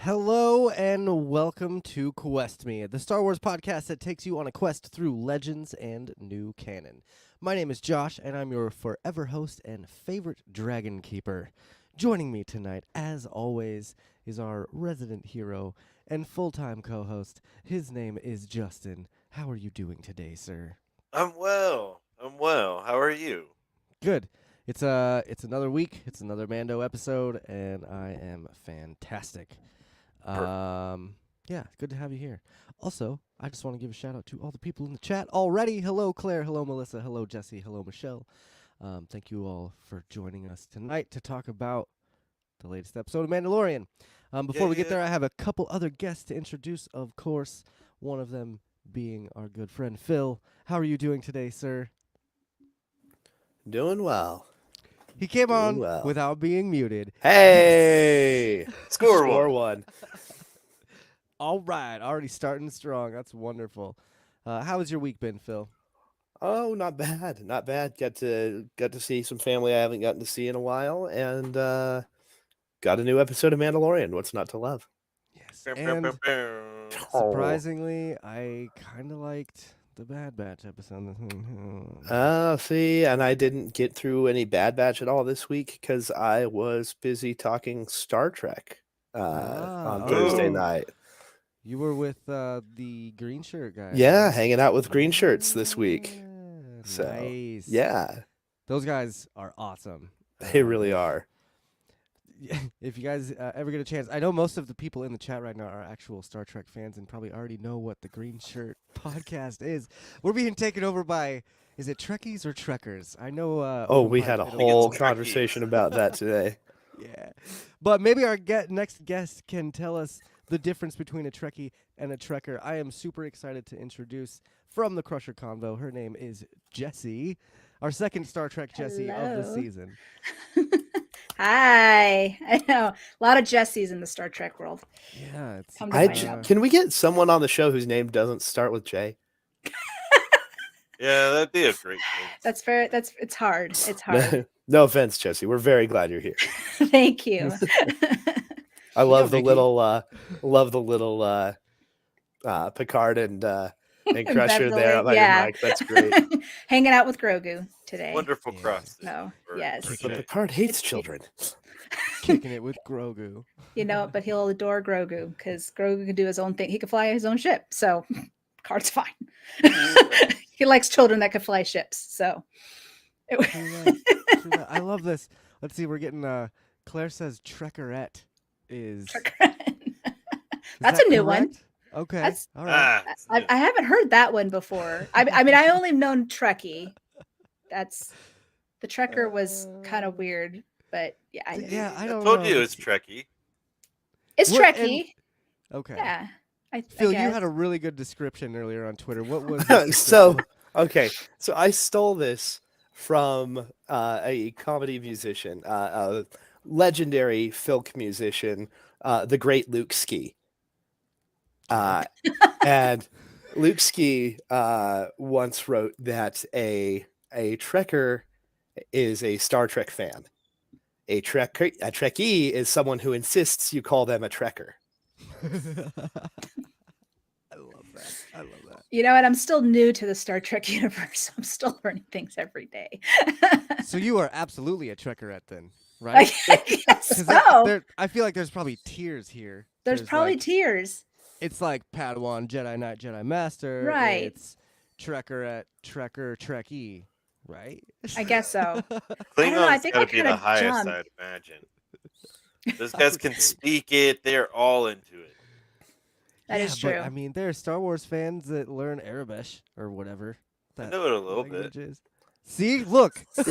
Hello and welcome to Quest Me, the Star Wars podcast that takes you on a quest through legends and new canon. My name is Josh, and I'm your forever host and favorite dragon keeper. Joining me tonight, as always, is our resident hero and full-time co-host. His name is Justin. How are you doing today, sir? I'm well. How are you? Good. It's another week. It's another Mando episode, and I am fantastic. Yeah, good to have you here. Also, I just want to give a shout out to all the people in the chat already. Hello, Claire. Hello, Melissa. Hello, Jessi. Hello, Michelle. Thank you all for joining us tonight to talk about the latest episode of Mandalorian. Before we get there, I have a couple other guests to introduce, of course, one of them being our good friend Phil. How are you doing today, sir? Doing well. He came on without being muted. Hey! Score one. All right, already starting strong. That's wonderful. How has your week been, Phil? Oh, not bad. Not bad. Got to see some family I haven't gotten to see in a while, and got a new episode of Mandalorian. What's not to love? Yes. And surprisingly, I kind of liked the Bad Batch episode. See, and I didn't get through any Bad Batch at all this week because I was busy talking Star Trek on Thursday night. You were with the green shirt guys. Yeah, hanging out with green shirts this week. So, nice. Yeah. Those guys are awesome. They really are. If you guys ever get a chance, I know most of the people in the chat right now are actual Star Trek fans and probably already know what the Green Shirt podcast is. We're being taken over by, is it Trekkies or Trekkers? I know. We had a whole conversation about that today. Yeah. But maybe our next guest can tell us the difference between a Trekkie and a Trekker. I am super excited to introduce from the Crusher Convo. Her name is Jessi, our second Star Trek Jessi of the season. Hi. I know. A lot of Jessies in the Star Trek world. Yeah. Can we get someone on the show whose name doesn't start with J? Yeah, that'd be a great thing. That's fair. It's hard. It's hard. No offense, Jessi. We're very glad you're here. Thank you. I love the little Picard and Crusher there on your mic. That's great. Hanging out with Grogu today. Wonderful cross. No, yes. But Picard hates children. Kicking it with Grogu. You know, but he'll adore Grogu because Grogu can do his own thing. He can fly his own ship, so Picard's fine. He likes children that can fly ships, so. I love this. Let's see. We're getting. Claire says Trekkerette is. That's a new one. Okay. All right. I haven't heard that one before. I mean, I only known Trekkie. That's the Trekker was kind of weird, but yeah. I don't told know. you it's Trekkie. It's Trekkie. Okay. Yeah. Phil, you had a really good description earlier on Twitter. What was So I stole this from a comedy musician, a legendary folk musician, the great Luke Ski. And Luke Ski once wrote that a Trekker is a Star Trek fan. A Trekkie is someone who insists you call them a Trekker. I love that. You know what? I'm still new to the Star Trek universe. I'm still learning things every day. So you are absolutely a Trekkerette then. right? I guess 'Cause so. I feel like there's probably tiers here. There's probably like, tiers. it's like Padawan, Jedi Knight, Jedi Master. Right. It's Trekker, Trekkie, right? I guess so. I don't know. I Klingon's think got I to be kind the of highest, jumped. I'd imagine. Those guys can speak it. They're all into it. That is true. But I mean, there are Star Wars fans that learn Arabic or whatever. I That know it a little language bit. is. See, look. See?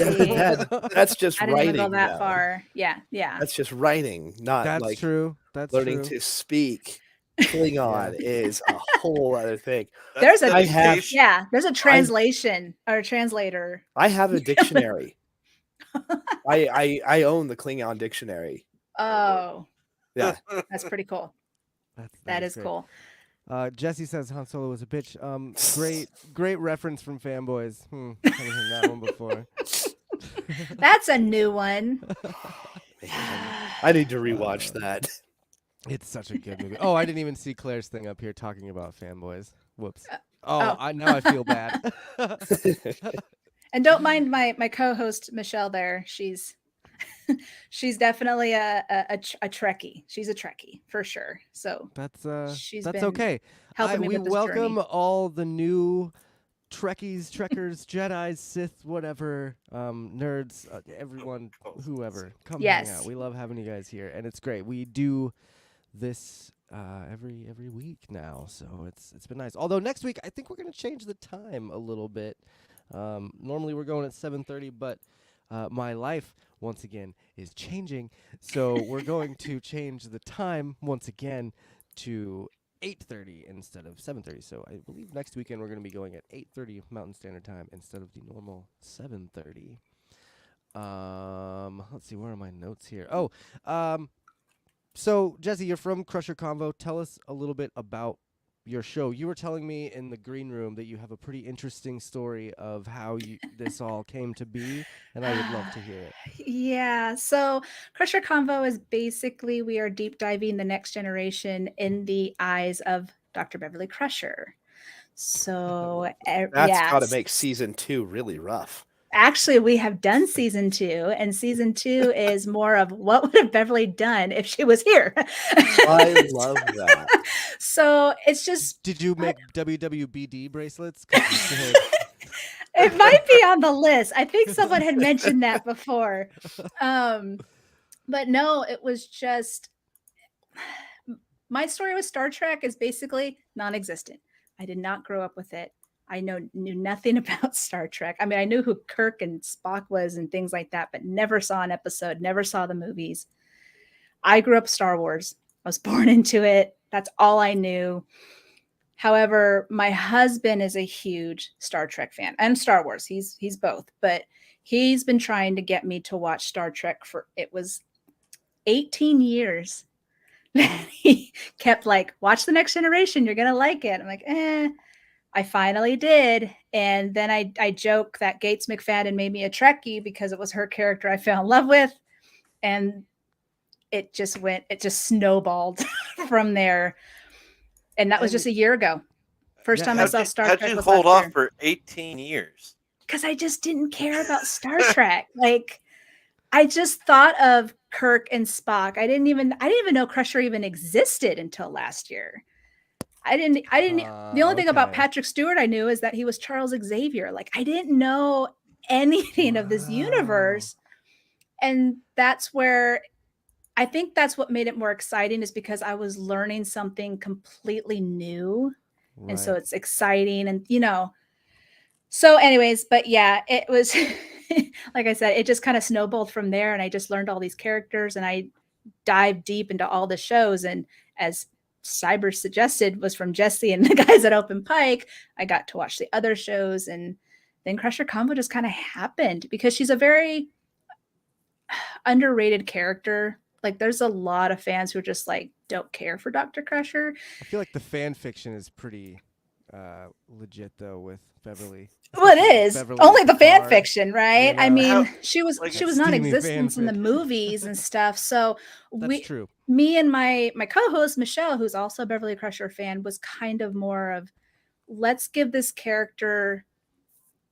That's just I didn't writing. even go that though. far. Yeah. That's just writing, not That's like true. That's learning true. to speak Klingon is a whole other thing. There's That's a dedication. yeah. There's a translation or a translator. I have a dictionary. I own the Klingon dictionary. Oh, Yeah. that's pretty cool. That is great. cool. Jessi says Han Solo was a bitch. Great reference from fanboys. Haven't heard that one before. That's a new one. I need to rewatch that. It's such a good movie. Oh, I didn't even see Claire's thing up here talking about fanboys. Whoops. oh. Now I feel bad. And don't mind my co-host Michelle there. She's definitely a Trekkie. She's a Trekkie for sure. So she's that's been okay. helping me We with this welcome journey. all the new Trekkies, Trekkers, Jedis, Sith, whatever, nerds, everyone, whoever, come hang Yes. out. We love having you guys here, and it's great. We do this every week now, so it's been nice. Although next week I think we're gonna change the time a little bit. Normally we're going at 7:30, but my life once again is changing, so we're going to change the time once again to 8:30 instead of 7:30. So I believe next weekend we're going to be going at 8:30 Mountain Standard Time instead of the normal 7:30. Let's see, where are my notes here? So Jessi, you're from Crusher Convo. Tell us a little bit about your show. You were telling me in the green room that you have a pretty interesting story of how this all came to be, and I would love to hear it. Yeah. So Crusher Convo is basically we are deep diving the next generation in the eyes of Dr. Beverly Crusher. So That's got to make season 2 really rough. Actually, we have done season 2, and season 2 is more of what would have Beverly done if she was here. I love that. So it's just. Did you make WWBD bracelets? It might be on the list. I think someone had mentioned that before. But no, it was just. My story with Star Trek is basically non-existent. I did not grow up with it. I knew nothing about Star Trek. I mean, I knew who Kirk and Spock was and things like that, but never saw an episode, never saw the movies. I grew up Star Wars. I was born into it. That's all I knew. However, my husband is a huge Star Trek fan and Star Wars. He's both, but he's been trying to get me to watch Star Trek for, it was 18 years. He kept like, watch The Next Generation. You're going to like it. I'm like, I finally did. And then I joke that Gates McFadden made me a Trekkie because it was her character I fell in love with. And it just snowballed from there. And that was just a year ago. First time I saw Star Trek. How'd you hold off for 18 years? Because I just didn't care about Star Trek. Like, I just thought of Kirk and Spock. I didn't even know Crusher even existed until last year. I didn't. The only thing about Patrick Stewart I knew is that he was Charles Xavier. Like, I didn't know anything of this universe. And that's where I think that's what made it more exciting, is because I was learning something completely new. Right. And so it's exciting, and so anyways, but yeah, it was like I said, it just kind of snowballed from there, and I just learned all these characters, and I dived deep into all the shows. And as Cyber suggested, was from Jessi and the guys at Open Pike, I got to watch the other shows, and then Crusher Convo just kind of happened because she's a very underrated character. Like, there's a lot of fans who are just like don't care for Dr. Crusher. I feel like the fan fiction is pretty legit though with Beverly. Well, it is Beverly only the fan fiction, right? I mean, she was non-existent in the movies and stuff. So that's true. Me and my co-host Michelle, who's also a Beverly Crusher fan, was kind of more of, let's give this character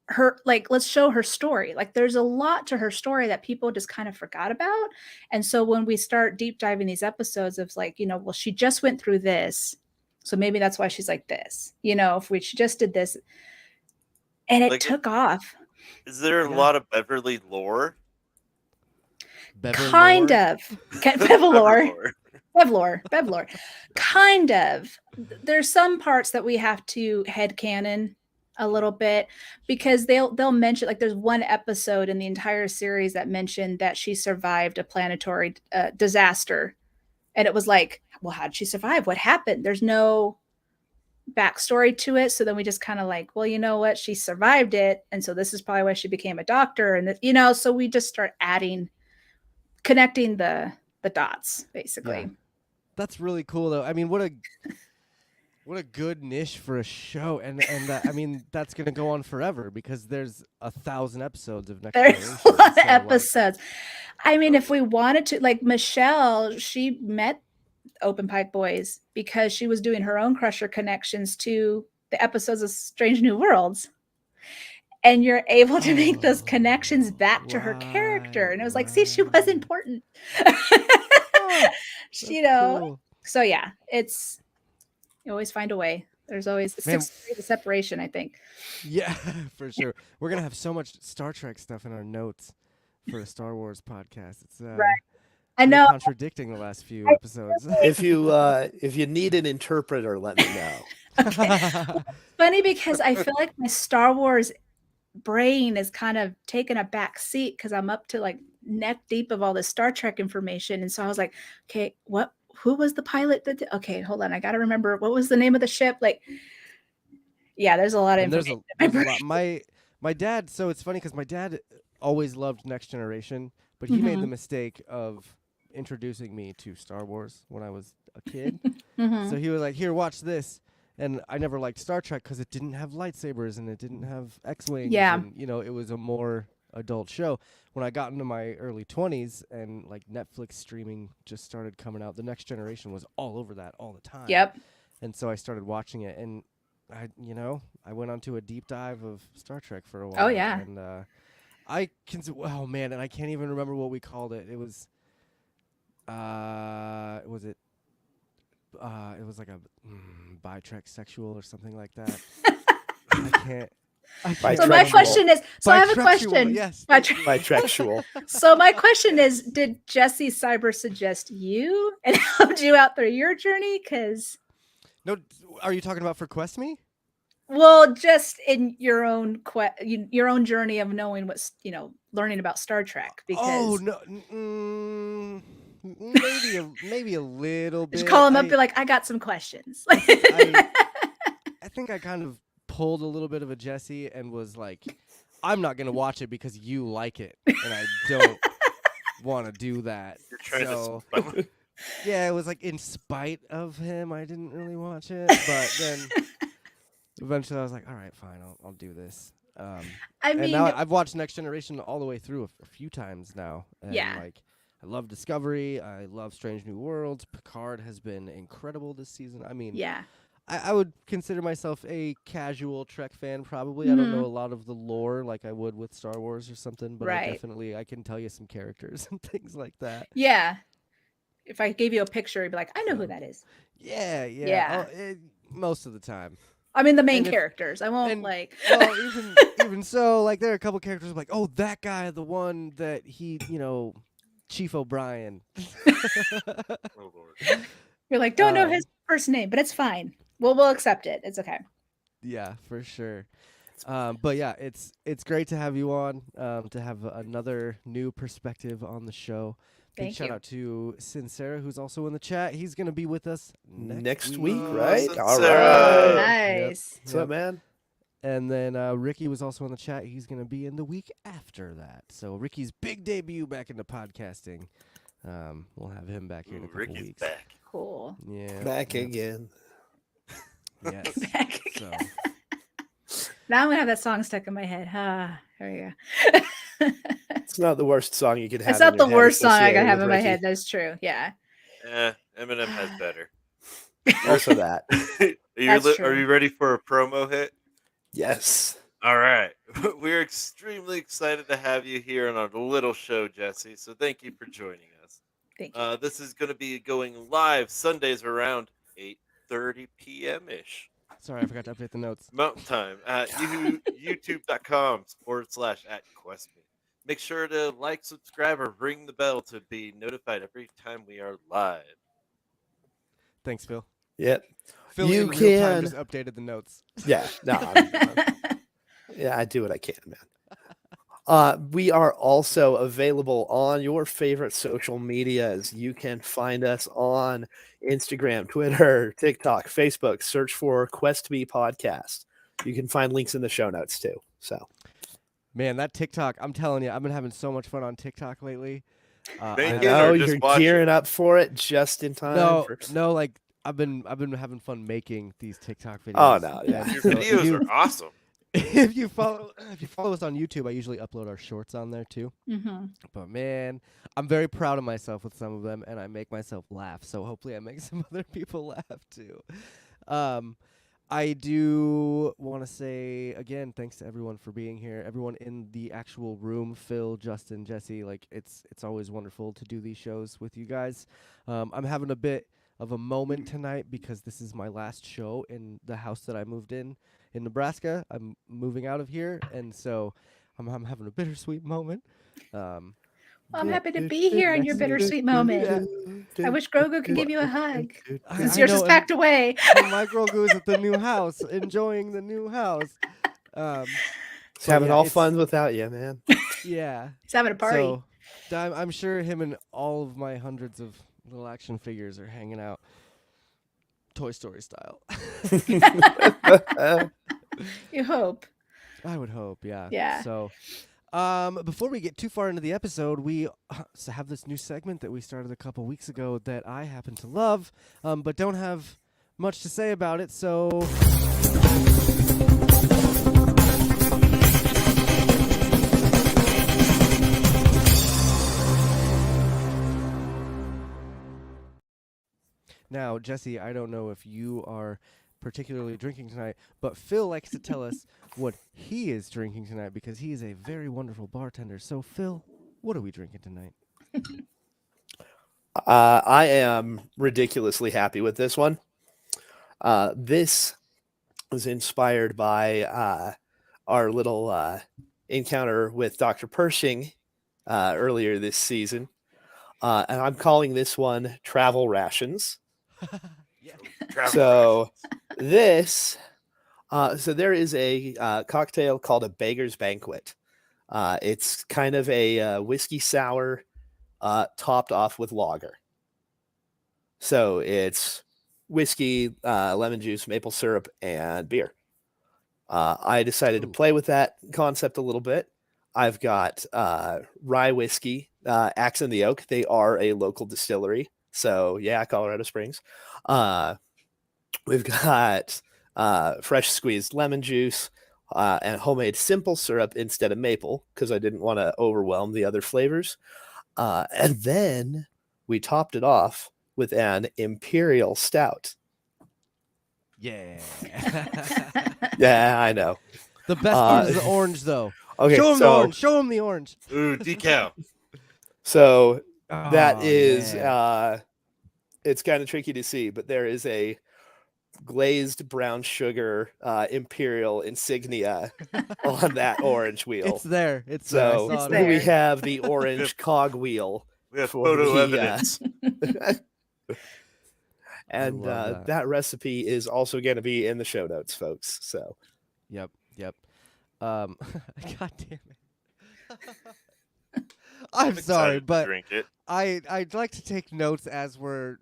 her, like, let's show her story. Like, there's a lot to her story that people just kind of forgot about. And so when we start deep diving these episodes of like, well, she just went through this, so maybe that's why she's like this, if she just did this, and it Like, took off. Is there a lot of Beverly lore? Kind of. Bevlore. Kind of. There's some parts that we have to headcanon a little bit, because they'll mention, like, there's one episode in the entire series that mentioned that she survived a planetary disaster, and it was like, well, how did she survive? What happened? There's no backstory to it. So then we just kind of like, well, you know what? She survived it, and so this is probably why she became a doctor, and so we just start connecting the dots, basically. Yeah. That's really cool, though. I mean, what a good niche for a show, and I mean, that's gonna go on forever because there's 1,000 episodes of Next There's Generation. a lot of So, episodes. I mean, if we wanted to, like Michelle, she met Open Pike Boys because she was doing her own Crusher connections to the episodes of Strange New Worlds. And you're able to make those connections back to her character. And it was like, see, she was important. cool. So yeah, you always find a way. There's always 6 degrees of separation, I think. Yeah, for sure. We're gonna have so much Star Trek stuff in our notes for a Star Wars podcast. It's right. I know, contradicting the last few episodes. If you need an interpreter, let me know. Funny, because I feel like my Star Wars brain is kind of taking a back seat because I'm up to like neck deep of all this Star Trek information. And so I was like, okay, who was the pilot okay, hold on, I gotta remember, what was the name of the ship? Like, yeah, there's a lot of information. There's a lot. My dad, so it's funny because my dad always loved Next Generation, but he made the mistake of introducing me to Star Wars when I was a kid. So he was like, here, watch this. And I never liked Star Trek because it didn't have lightsabers and it didn't have X-Wings. Yeah. And, it was a more adult show. When I got into my early 20s and like Netflix streaming just started coming out, the Next Generation was all over that all the time. Yep. And so I started watching it, and I went on to a deep dive of Star Trek for a while. Oh yeah. And and I can't even remember what we called it. It was it was like a bi-trek-sexual or something like that. I can't. So my question is, I have a question. Yes. Bisexual. So my question is, did Jessi Cyber suggest you and helped you out through your journey? No, are you talking about for Quest Me? Well, just in your own journey of knowing what's, learning about Star Trek. Because maybe a little bit. Just call him up and be like, I got some questions. I think I kind of pulled a little bit of a Jessi and was like, I'm not gonna watch it because you like it, and I don't want to do that. You're trying to. Yeah, it was like in spite of him, I didn't really watch it, but then eventually I was like, all right, fine, I'll do this. And now I've watched Next Generation all the way through a few times now. And I love Discovery. I love Strange New Worlds. Picard has been incredible this season. I mean, I would consider myself a casual Trek fan, probably. I don't know a lot of the lore like I would with Star Wars or something, but I can tell you some characters and things like that. Yeah. If I gave you a picture, you'd be like, I know who that is. Yeah. Most of the time. I mean, the main characters. I won't Well, even so, like there are a couple characters like, oh, that guy, the one that he, Chief O'Brien. Oh, Lord. You're like, don't know his first name, but it's fine. We'll accept it. It's okay. Yeah, for sure. But yeah, it's great to have you on, to have another new perspective on the show. Big shout out to Sincera, who's also in the chat. He's going to be with us next week, right? Sincera. All right. Nice. What's up, man? And then Ricky was also in the chat. He's going to be in the week after that. So Ricky's big debut back into podcasting. We'll have him back here in a couple Ricky's weeks. back. Cool. Yeah. Back again. Yes. Back So. Now I'm going to have that song stuck in my head. There you go. It's not the worst song you could have. It's not the worst song I could have in my head. That's true. Yeah. Eminem has better. Also that. Are you ready for a promo hit? Yes. All right. We're extremely excited to have you here on our little show, Jessi. So thank you for joining us. Thank you. This is going to be going live Sundays around 8:30 p.m. ish Sorry, I forgot to update the notes. Mountain Time at youtube.com/@questme. Make sure to like, subscribe, or ring the bell to be notified every time we are live. Thanks, Phil. Yep. Phil You in real time can- just updated the notes. Yeah. No. Yeah, I do what I can, man. We are also available on your favorite social medias. You can find us on Instagram, Twitter, TikTok, Facebook. Search for Quest Me Podcast. You can find links in the show notes too. So, Man, that TikTok, I'm telling you, I've been having so much fun on TikTok lately. Thank I you. know or just you're watch gearing up for it just in time. No, like I've been having fun making these TikTok videos. Oh, no, yeah. And Your so videos are awesome. if you follow us on YouTube, I usually upload our shorts on there too. Mm-hmm. But man, I'm very proud of myself with some of them, and I make myself laugh. So hopefully, I make some other people laugh too. I do want to say again, thanks to everyone for being here. Everyone in the actual room, Phil, Justin, Jessi. Like it's always wonderful to do these shows with you guys. I'm having a bit of a moment tonight because this is my last show in the house that I moved in Nebraska. I'm moving out of here, and so I'm having a bittersweet moment. I'm happy to be here in your bittersweet moment. I wish Grogu could give you a hug. Since yours is packed away. So my Grogu is at the new house, enjoying the new house. He's having all fun without you, man. Yeah. He's having a party. So I'm sure him and all of my hundreds of little action figures are hanging out Toy Story style. You hope. I would hope, yeah. Yeah. So before we get too far into the episode, we have this new segment that we started a couple weeks ago that I happen to love, but don't have much to say about it, so... Now, Jessi, I don't know if you are particularly drinking tonight, but Phil likes to tell us what he is drinking tonight because he is a very wonderful bartender. So, Phil, what are we drinking tonight? I am ridiculously happy with this one. This was inspired by our little encounter with Dr. Pershing earlier this season. And I'm calling this one Travel Rations. So this, so there is a cocktail called a Beggar's Banquet. It's kind of a whiskey sour topped off with lager. So it's whiskey, lemon juice, maple syrup, and beer. I decided to play with that concept a little bit. I've got rye whiskey, Axe and the Oak. They are a local distillery. So yeah, Colorado Springs. We've got fresh squeezed lemon juice and homemade simple syrup instead of maple because I didn't want to overwhelm the other flavors. And then we topped it off with an imperial stout. Yeah. Yeah, I know. The best part is the orange, though. Okay, Show him the so orange. Show him the orange. Ooh, decal. so that Oh, is man. it's kind of tricky to see, but there is a glazed brown sugar imperial insignia on that orange wheel. It's there. It's So there. I saw It's it. we there. have the orange cog wheel. We have For photo the, evidence. And love that recipe is also going to be in the show notes, folks. So Yep. God damn it. I'm sorry, excited to but drink it. I'd like to take notes as we're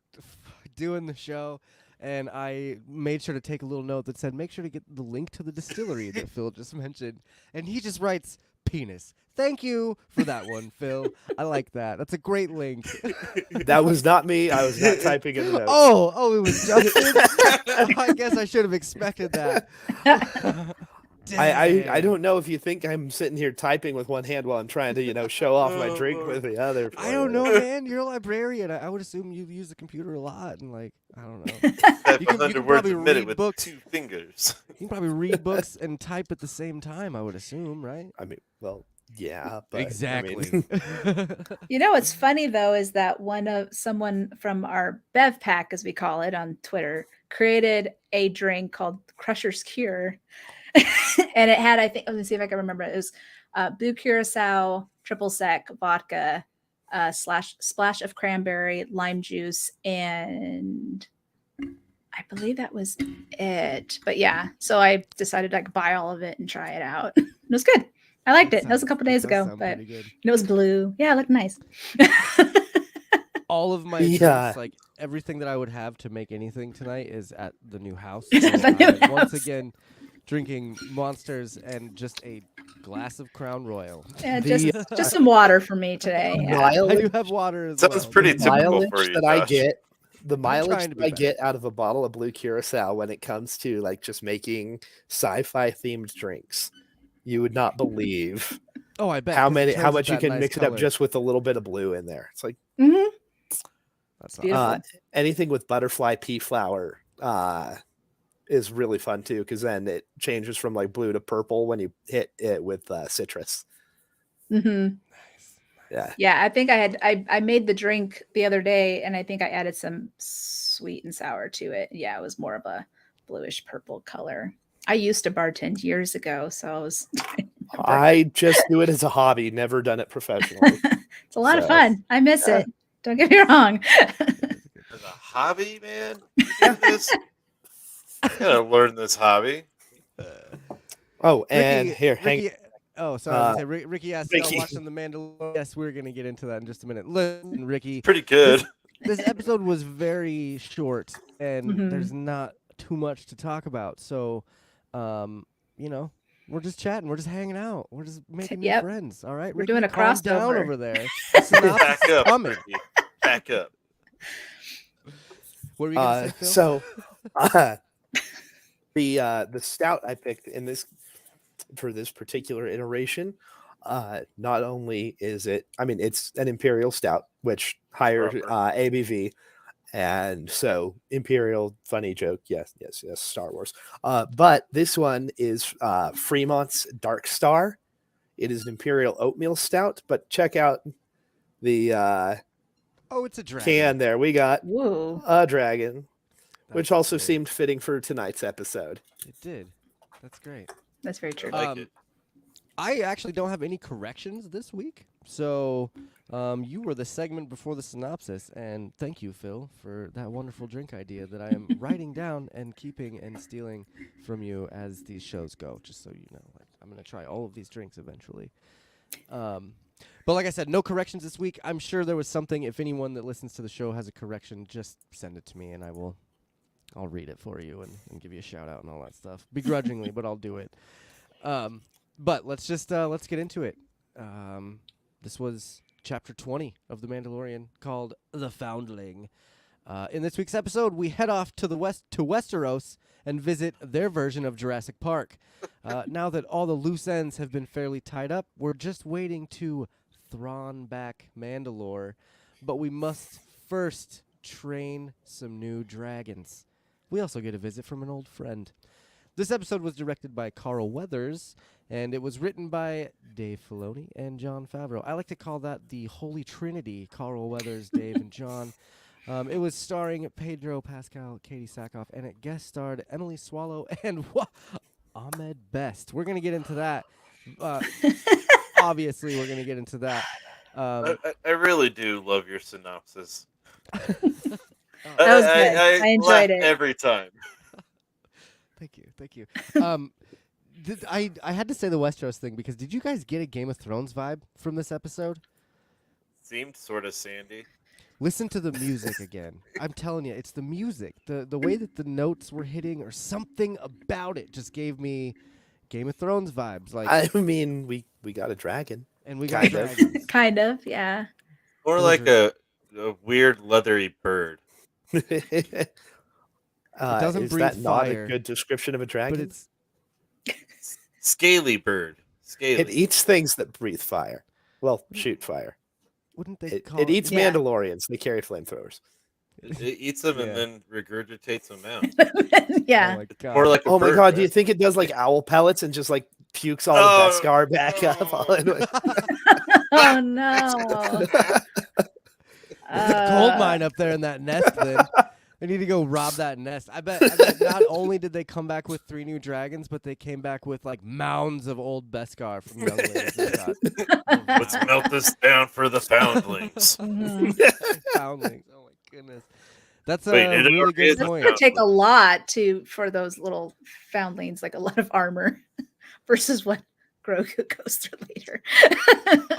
doing the show, and I made sure to take a little note that said, make sure to get the link to the distillery that Phil just mentioned. And he just writes, penis. Thank you for that one, Phil. I like that. That's a great link. that was not me. I was not typing in the notes. Oh, it was Justin? I guess I should have expected that. I don't know if you think I'm sitting here typing with one hand while I'm trying to, show off my drink with the other. I don't know, man. You're a librarian. I would assume you use the computer a lot, and I don't know. Type You can 100 words probably a minute read with books. 2 fingers. You can probably read books and type at the same time. I would assume, right? I mean, well, yeah, but Exactly. What's funny though is that someone from our Bev Pack, as we call it on Twitter, created a drink called Crusher's Cure, and it had, I think, let me see if I can remember. It was blue curacao, triple sec vodka, splash of cranberry, lime juice, and I believe that was it. But yeah, so I decided to buy all of it and try it out. It was good. I liked it. That was a couple days ago, but it was blue. Yeah, it looked nice. All of my drinks, everything that I would have to make anything tonight is at the new house. So once again, drinking Monsters and just a glass of Crown Royal. Yeah, just some water for me today. Yeah. I do have water as Sounds well. pretty The typical mileage for you, that I Josh. get, the trying mileage to that be I better. get out of a bottle of blue curacao when it comes to just making sci-fi themed drinks, you would not believe Oh, I bet. how 'cause it how turns much you that can nice mix it up color. just with a little bit of blue in there. It's like Mhm. That's Beautiful. anything with butterfly pea flower is really fun too, because then it changes from blue to purple when you hit it with citrus. Mm-hmm. Yeah. Yeah, I think I made the drink the other day, and I think I added some sweet and sour to it. Yeah, it was more of a bluish purple color. I used to bartend years ago, so I was. I just do it as a hobby, never done it professionally. It's a lot of So, fun. I miss it. Don't get me wrong. As a hobby, man? You do this? I gotta learn this hobby. Oh, and Ricky, here, hang. Ricky, oh, sorry. I was gonna say, Ricky asked about Ricky. watching the Mandalorian. Yes, we're gonna get into that in just a minute. Listen, Ricky, Pretty good. this episode was very short, and Mhm. there's not too much to talk about. So, we're just chatting. We're just hanging out. We're just making new Yep. friends. All right, We're Ricky, doing a calm down crossover. over there. The synopsis Back is up. coming. Ricky. Back up. What were you gonna say, Phil? So, the stout I picked for this particular iteration, not only is it, it's an imperial stout, which higher ABV, and so imperial, funny joke, yes, Star Wars. But this one is Fremont's Dark Star. It is an imperial oatmeal stout, but check out the oh, it's a dragon. can there. We got Whoa. a dragon, which That's also great. seemed fitting for tonight's episode. It did. That's great. That's very true. I like it. I actually don't have any corrections this week, so you were the segment before the synopsis, and thank you, Phil, for that wonderful drink idea that I am writing down and keeping and stealing from you as these shows go, just so you know. I'm going to try all of these drinks eventually. But like I said, no corrections this week. I'm sure there was something. If anyone that listens to the show has a correction, just send it to me, and I'll read it for you and give you a shout out and all that stuff. Begrudgingly, but I'll do it. But let's get into it. This was chapter 20 of The Mandalorian, called The Foundling. In this week's episode, we head off to Westeros and visit their version of Jurassic Park. Now that all the loose ends have been fairly tied up, we're just waiting to Thrawn back Mandalore, but we must first train some new dragons. We also get a visit from an old friend. This episode was directed by Carl Weathers, and it was written by Dave Filoni and Jon Favreau. I like to call that the Holy Trinity: Carl Weathers, Dave, and Jon. It was starring Pedro Pascal, Katie Sackhoff, and it guest starred Emily Swallow and Ahmed Best. We're going to get into that. Obviously, we're going to get into that. I really do love your synopsis. That was good. I enjoyed laugh it. every time. Thank you. I had to say the Westeros thing because did you guys get a Game of Thrones vibe from this episode? Seemed sort of sandy. Listen to the music again. I'm telling you, it's the music. The way that the notes were hitting or something about it just gave me Game of Thrones vibes. We got a dragon. And we got kind of. dragons. Kind of, yeah. More like a weird leathery bird. It doesn't is breathe that not fire, a good description of a dragon? But it's Scaly bird. Scaly. It eats things that breathe fire. Well, shoot fire. Wouldn't they It, call it eats Yeah. Mandalorians. They carry flamethrowers. It eats them Yeah. and then regurgitates them out. Yeah. Oh my god. More like a Oh my bird, god, do you right? think it does like owl pellets and just like pukes all the Oh, Beskar back up? All in one? Oh no. Gold mine up there in that nest then. They need to go rob that nest. I bet not only did they come back with 3 new dragons, but they came back with like mounds of old Beskar from Younglings. They thought, Let's melt this down for the foundlings. Mhm. Foundlings. Oh my goodness. That's a Wait, it really already good is a That's point. gonna take a lot for those little foundlings, like a lot of armor versus what Grogu goes through later.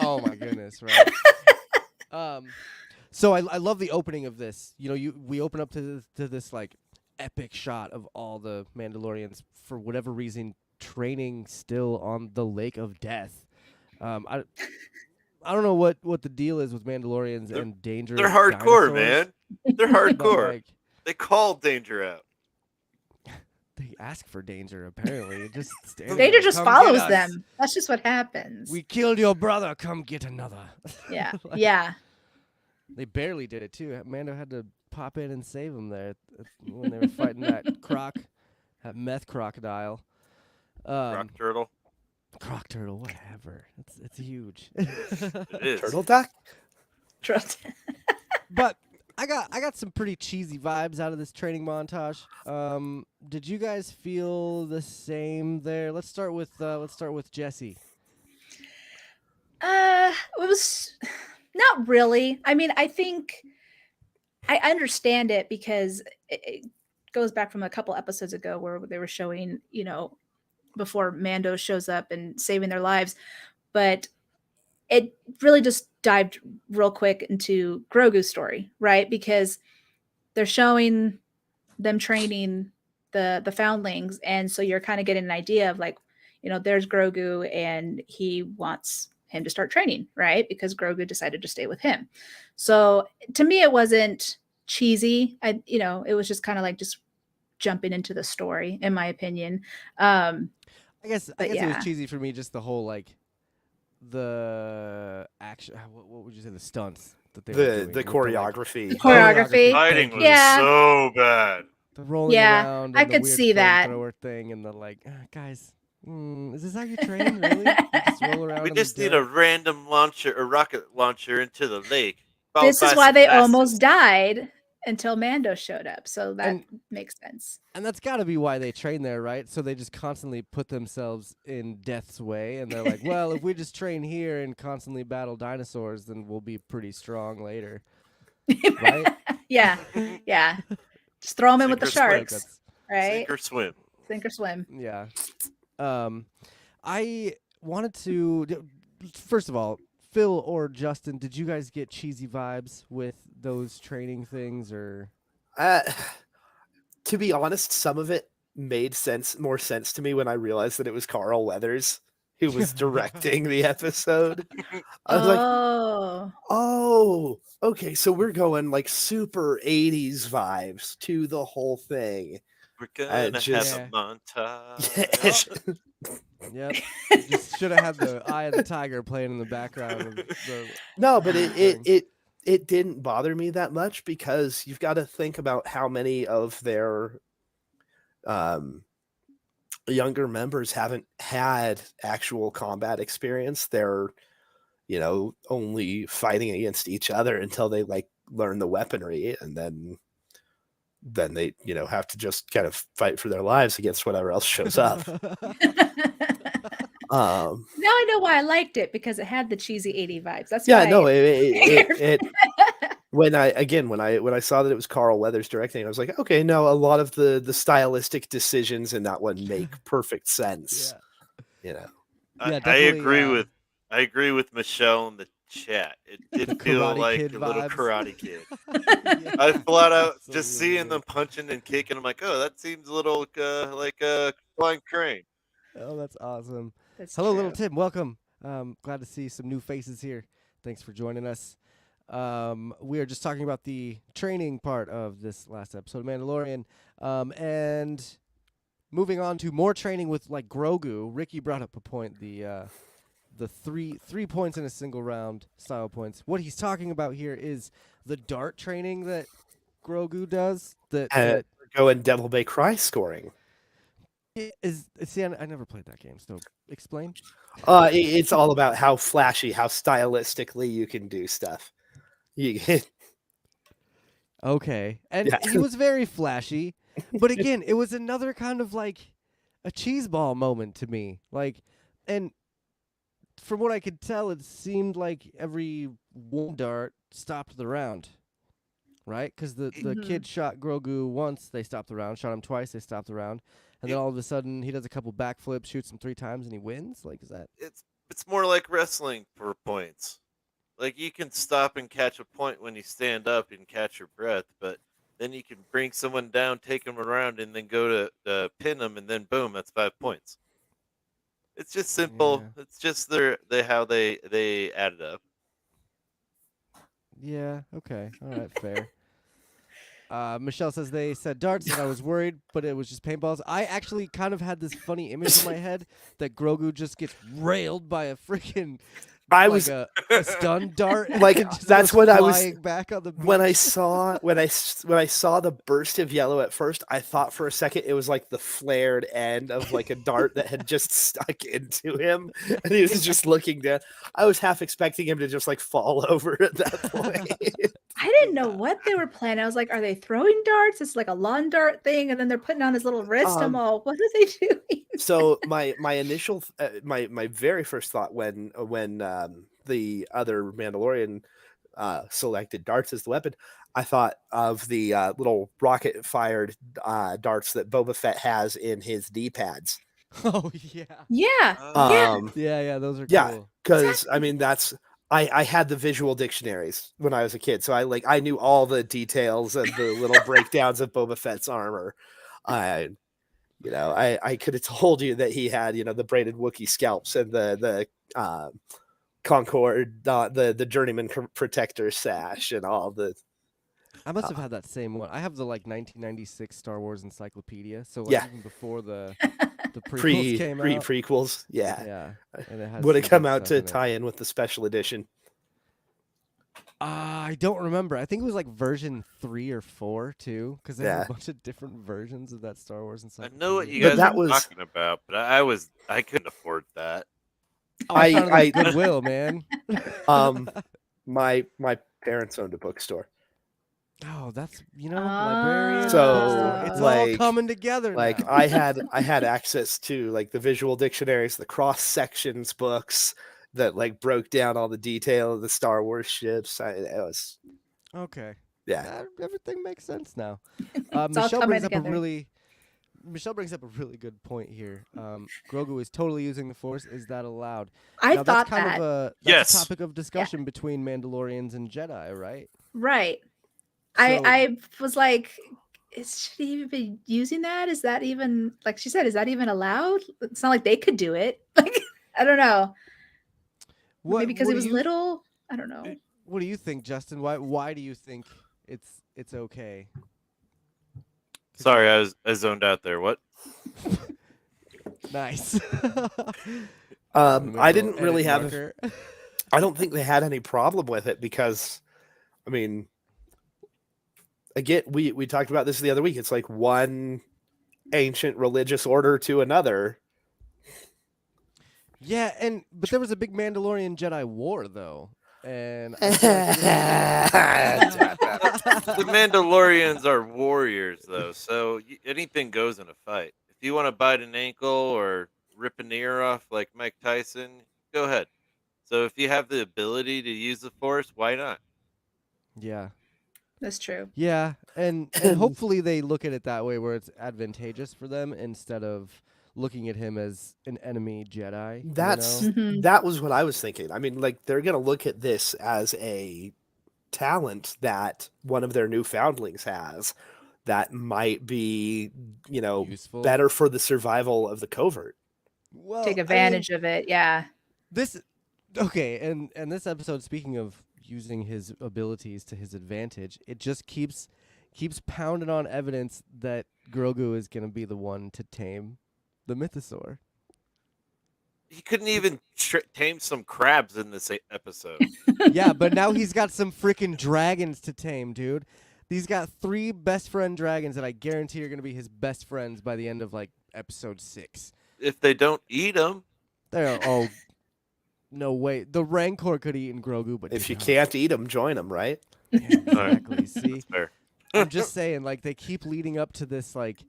Oh my goodness, right? So I love the opening of this. You know, we open up to this like epic shot of all the Mandalorians for whatever reason training still on the Lake of Death. I don't know what the deal is with Mandalorians and dangerous. They're hardcore, dinosaurs, man. They're but, hardcore. like, They call danger out. they ask for danger. Apparently, it just Danger just "Come get follows us. them. That's just what happens. We killed your brother. Come get another. Yeah. Like, Yeah. They barely did it too. Mando had to pop in and save him there when they were fighting that that meth crocodile. Rock turtle. Croc turtle, whatever. It's huge. It is. Turtle duck? Trust. But I got some pretty cheesy vibes out of this training montage. Did you guys feel the same there? Let's start with Jessi. It was not really. I mean, I think I understand it because it goes back from a couple episodes ago where they were showing, before Mando shows up and saving their lives. But it really just dived real quick into Grogu's story, right? Because they're showing them training the foundlings. And so you're kind of getting an idea of like, there's Grogu and he wants him to start training, right? Because Grogu decided to stay with him. So to me, it wasn't cheesy. It was just kind of like just jumping into the story, in my opinion. I guess it yeah. was cheesy for me, just the whole like the action. What would you say? The stunts that they were doing The with, like, choreography. The choreography. Fighting was Yeah. so bad. the rolling Yeah, around. I and the could weird see that. flamethrower thing, and the like, guys, is this how you train? Really? You just roll around. We in the just need a dirt? random launcher, a rocket launcher into the lake. This followed is by why some they bastards. almost died until Mando showed up. So that And- makes sense. And that's got to be why they train there, right? So they just constantly put themselves in death's way, and they're like, well, if we just train here and constantly battle dinosaurs, then we'll be pretty strong later, right? Yeah. Yeah. Just throw them in with the Sink or swim. sharks, That's- right? Sink or swim. Sink or swim. Yeah. I wanted to first of all, Phil or Justin, did you guys get cheesy vibes with those training things or? To be honest, some of it made more sense to me when I realized that it was Carl Weathers who was directing the episode. I was like, oh, okay, so we're going like super 80s vibes to the whole thing. We're gonna just- have a montage. Yep. Just should have had the Eye of the Tiger playing in the background of the No, but thing. it didn't bother me that much because you've got to think about how many of their younger members haven't had actual combat experience. They're, only fighting against each other until they like learn the weaponry, and then they, have to just kind of fight for their lives against whatever else shows up. Now I know why I liked it, because it had the cheesy 80 vibes. That's Yeah, why no, it when I saw that it was Carl Weathers directing, I was like, okay, no, a lot of the stylistic decisions in that one make perfect sense. Yeah. I definitely, agree with Michelle in the chat. It did The feel Karate like Kid a little vibes. Karate Kid. Yeah. I flat out So just really seeing good. them punching and kicking. I'm like, oh, that seems a little like a flying crane. Oh, that's awesome. That's Hello, true. little Tim. Welcome. Glad to see some new faces here. Thanks for joining us. We are just talking about the training part of this last episode of Mandalorian. And moving on to more training with like Grogu. Ricky brought up a point. The three points in a single round style points. What he's talking about here is the dart training that Grogu does. That Going Devil May Cry scoring. See, I never played that game, so explain. It's all about how flashy, how stylistically you can do stuff. Okay, and Yeah. he was very flashy, but again, it was another kind of like a cheeseball moment to me. Like, and from what I could tell, it seemed like every one dart stopped the round, right? Because the kid shot Grogu once, they stopped the round. Shot him twice, they stopped the round. And then all of a sudden, he does a couple backflips, shoots him 3 times, and he wins? Like, is that... It's more like wrestling for points. Like, you can stop and catch a point when you stand up and catch your breath, but then you can bring someone down, take them around, and then go to pin them, and then boom, that's 5 points. It's just simple. Yeah. It's just how they add it up. Yeah, okay. All right, fair. Michelle says they said darts, and I was worried, but it was just paintballs. I actually kind of had this funny image in my head that Grogu just gets railed by a freaking a stun dart. Like, and just that's goes what I was flying back on the when I beach. saw the burst of yellow at first. I thought for a second it was like the flared end of like a dart that had just stuck into him, and he was just looking down. I was half expecting him to just like fall over at that point. I didn't know what they were planning. I was like, are they throwing darts? It's like a lawn dart thing, and then they're putting on his little wrist. I'm all, what are they doing? So my initial my very first thought when the other Mandalorian selected darts as the weapon, I thought of the little rocket fired darts that Boba Fett has in his knee pads. Oh, yeah. Yeah. Yeah, those are Yeah, cool. because I mean I had the visual dictionaries when I was a kid, so I knew all the details of the little breakdowns of Boba Fett's armor. I could have told you that he had, the braided Wookiee scalps and the Concord, the Journeyman Protector sash and all the. I must have had that same one. I have the 1996 Star Wars Encyclopedia, so even before the prequels came out. Prequels, yeah. Yeah, and it has Would have some come good out stuff to in it. tie in with the special edition. I don't remember. I think it was like version 3 or 4 too, because they have Yeah. a bunch of different versions of that Star Wars I Encyclopedia. know what you But guys that are was- talking about, but I couldn't afford that. Oh, I found it I- at Goodwill, man. My parents owned a bookstore. Oh, that's librarian. So, it's like- all coming together. Like now. I had access to like the visual dictionaries, the cross sections books that like broke down all the detail of the Star Wars ships. It was Okay. yeah. Everything makes sense now. all Michelle coming brings up together. Michelle brings up a really good point here. Grogu is totally using the Force. Is that allowed? I Now, thought that's kind that. of a Yes. topic of discussion between Mandalorians and Jedi, right? Right. So- I was like, should he even be using that? Is that even, like she said, is that even allowed? It's not like they could do it. Like, I don't know. Maybe because what he do was you- little. I don't know. What do you think, Justin? Why do you think it's okay? Sorry, I zoned out there. What? Nice. I didn't really have. Marker. I don't think they had any problem with it because, I mean, again, we talked about this the other week. It's like one ancient religious order to another. Yeah, but there was a big Mandalorian Jedi war though, and I feel The Mandalorians are warriors, though, so anything goes in a fight. If you want to bite an ankle or rip an ear off like Mike Tyson, go ahead. So if you have the ability to use the Force, why not? yeah, That's true. yeah, and hopefully they look at it that way, where it's advantageous for them instead of looking at him as an enemy Jedi. That's you know? Mhm. that was what I was thinking. I mean, like they're gonna look at this as a talent that one of their new foundlings has that might be, Useful. better for the survival of the covert. Well, Take advantage of it. Yeah. And this episode, speaking of using his abilities to his advantage, it just keeps keeps pounding on evidence that Grogu is going to be the one to tame the mythosaur. He couldn't even tame some crabs in this episode. Yeah, but now he's got some freaking dragons to tame, dude. He's got 3 best friend dragons that I guarantee are going to be his best friends by the end of like episode 6. If they don't eat them, Oh, no way. The Rancor could eat in Grogu, but If you not. can't eat them, join them, right? Yeah, exactly. See, that's fair. I'm just saying, like they keep leading up to this, like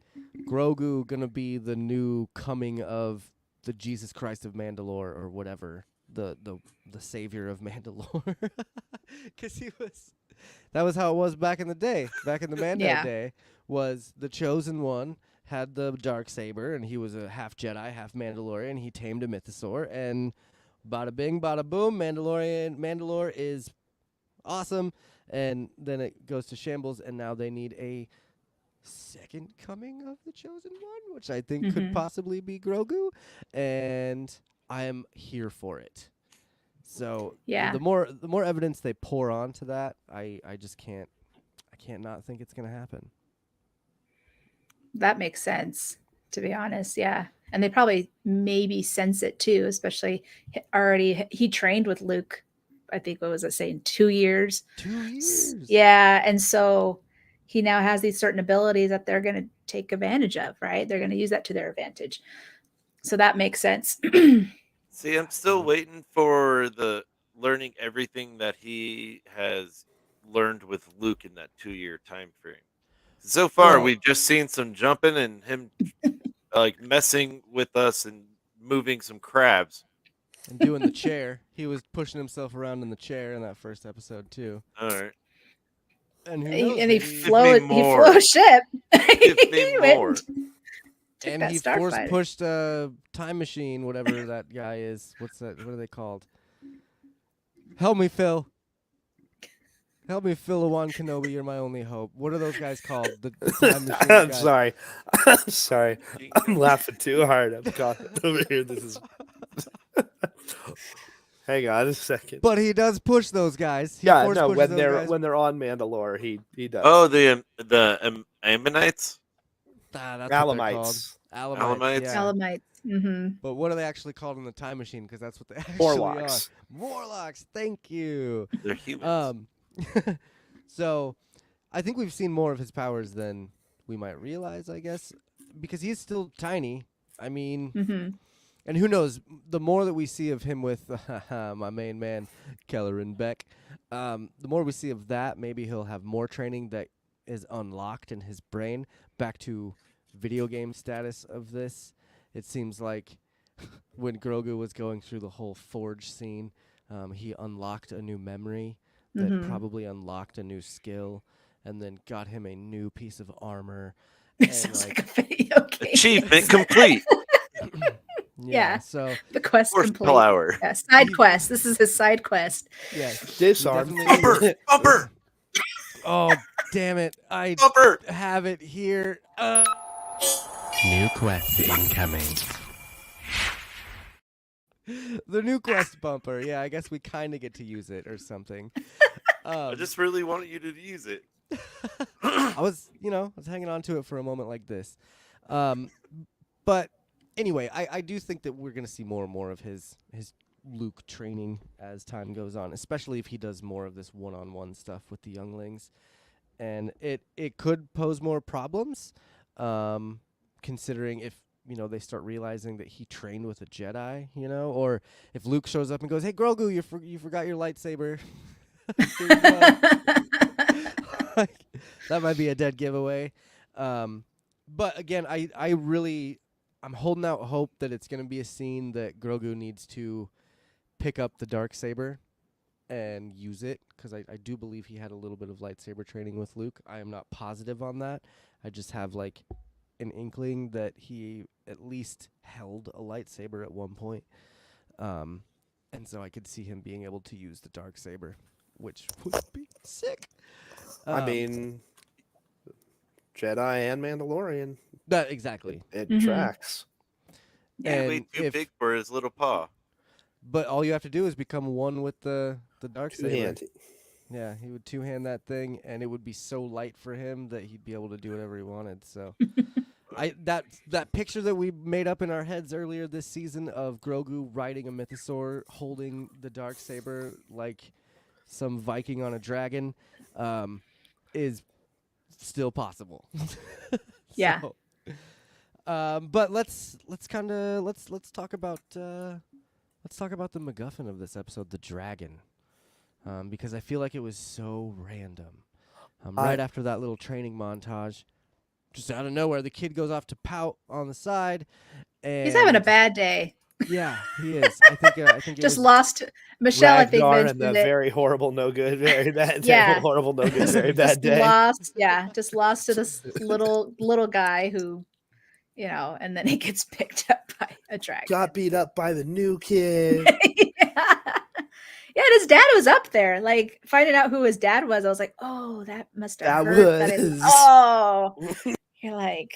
Grogu gonna be the new coming of the Jesus Christ of Mandalore or whatever, the savior of Mandalore, because that was how it was back in the day, back in the Mando day, was the chosen one had the Darksaber and he was a half Jedi, half Mandalorian. He tamed a mythosaur and bada bing, bada boom, Mandalore is awesome. And then it goes to shambles, and now they need a second coming of the chosen one, which I think could possibly be Grogu, and I am here for it. So the more evidence they pour onto that, I just can't not think it's gonna happen. That makes sense, to be honest. Yeah. And they probably maybe sense it too, especially he trained with Luke, I think, what was it saying, 2 years? 2 years. Yeah. And so he now has these certain abilities that they're going to take advantage of, right? They're going to use that to their advantage. So that makes sense. See, I'm still waiting for the learning everything that he has learned with Luke in that 2-year time frame. So far, we've just seen some jumping and him like messing with us and moving some crabs. And doing the chair. He was pushing himself around in the chair in that first episode too. All right. And who knows, and he flew a ship. Give me more. And he force pushed a time machine, whatever that guy is. What's that? What are they called? Help me, Phil. Help me, Phil Owan Kenobi. You're my only hope. What are those guys called? The time machine I'm guys. sorry. I'm sorry. I'm laughing too hard. I'm caught over here. This is. Hang on a second. But he does push those guys. When they're on Mandalore, he does. Oh, the Ammonites. That's Alamites. Alamites. Yeah. Alamites. Mm-hmm. But what are they actually called in the time machine? Because that's what they actually Morlocks. are. Morlocks. Thank you. They're humans. So I think we've seen more of his powers than we might realize, I guess, because he's still tiny. I mean, and who knows, the more that we see of him with my main man, Kelleran Beck, the more we see of that, maybe he'll have more training that is unlocked in his brain. Back to video game status of this, it seems like when Grogu was going through the whole forge scene, he unlocked a new memory that probably unlocked a new skill and then got him a new piece of armor. It sounds like a video game. Achievement complete. Yeah. So the quest complete. Flower. Yeah, side quest. This is his side quest. yeah. Disarm. Bumper. Oh, damn it. I Bumper. have it here. New quest incoming. The new quest bumper. Yeah, I guess we kind of get to use it or something. I just really wanted you to use it. I was hanging on to it for a moment like this. But anyway, I do think that we're going to see more and more of his Luke training as time goes on, especially if he does more of this one-on-one stuff with the younglings. And it could pose more problems, considering if, they start realizing that he trained with a Jedi, or if Luke shows up and goes, "Hey, Grogu, you forgot your lightsaber." That might be a dead giveaway. But again, I'm holding out hope that it's going to be a scene that Grogu needs to pick up the Darksaber and use it, because I do believe he had a little bit of lightsaber training with Luke. I am not positive on that. I just have like an inkling that he at least held a lightsaber at one point. And so I could see him being able to use the Darksaber, which would be sick. I mean, Jedi and Mandalorian. That exactly. It tracks. Yeah. Way too big for his little paw. But all you have to do is become one with the Darksaber. Two-handed. Yeah, he would two-hand that thing, and it would be so light for him that he'd be able to do whatever he wanted. So, that picture that we made up in our heads earlier this season of Grogu riding a mythosaur, holding the Darksaber like some Viking on a dragon, is still possible. Yeah. So, but let's talk about the MacGuffin of this episode, the dragon. Because I feel like it was so random. Right after that little training montage, just out of nowhere, the kid goes off to pout on the side. And He's having a bad day. Yeah, he is. I think it Just was, lost Michelle. I think Ragnar mentioned and the it. very horrible, no good, very bad, Yeah. terrible, horrible, no good, very bad day. Just lost to this little guy who, and then he gets picked up by a dragon. Got beat up by the new kid. Yeah, and his dad was up there. Like, finding out who his dad was, I was like, oh, that must have hurt. You're like,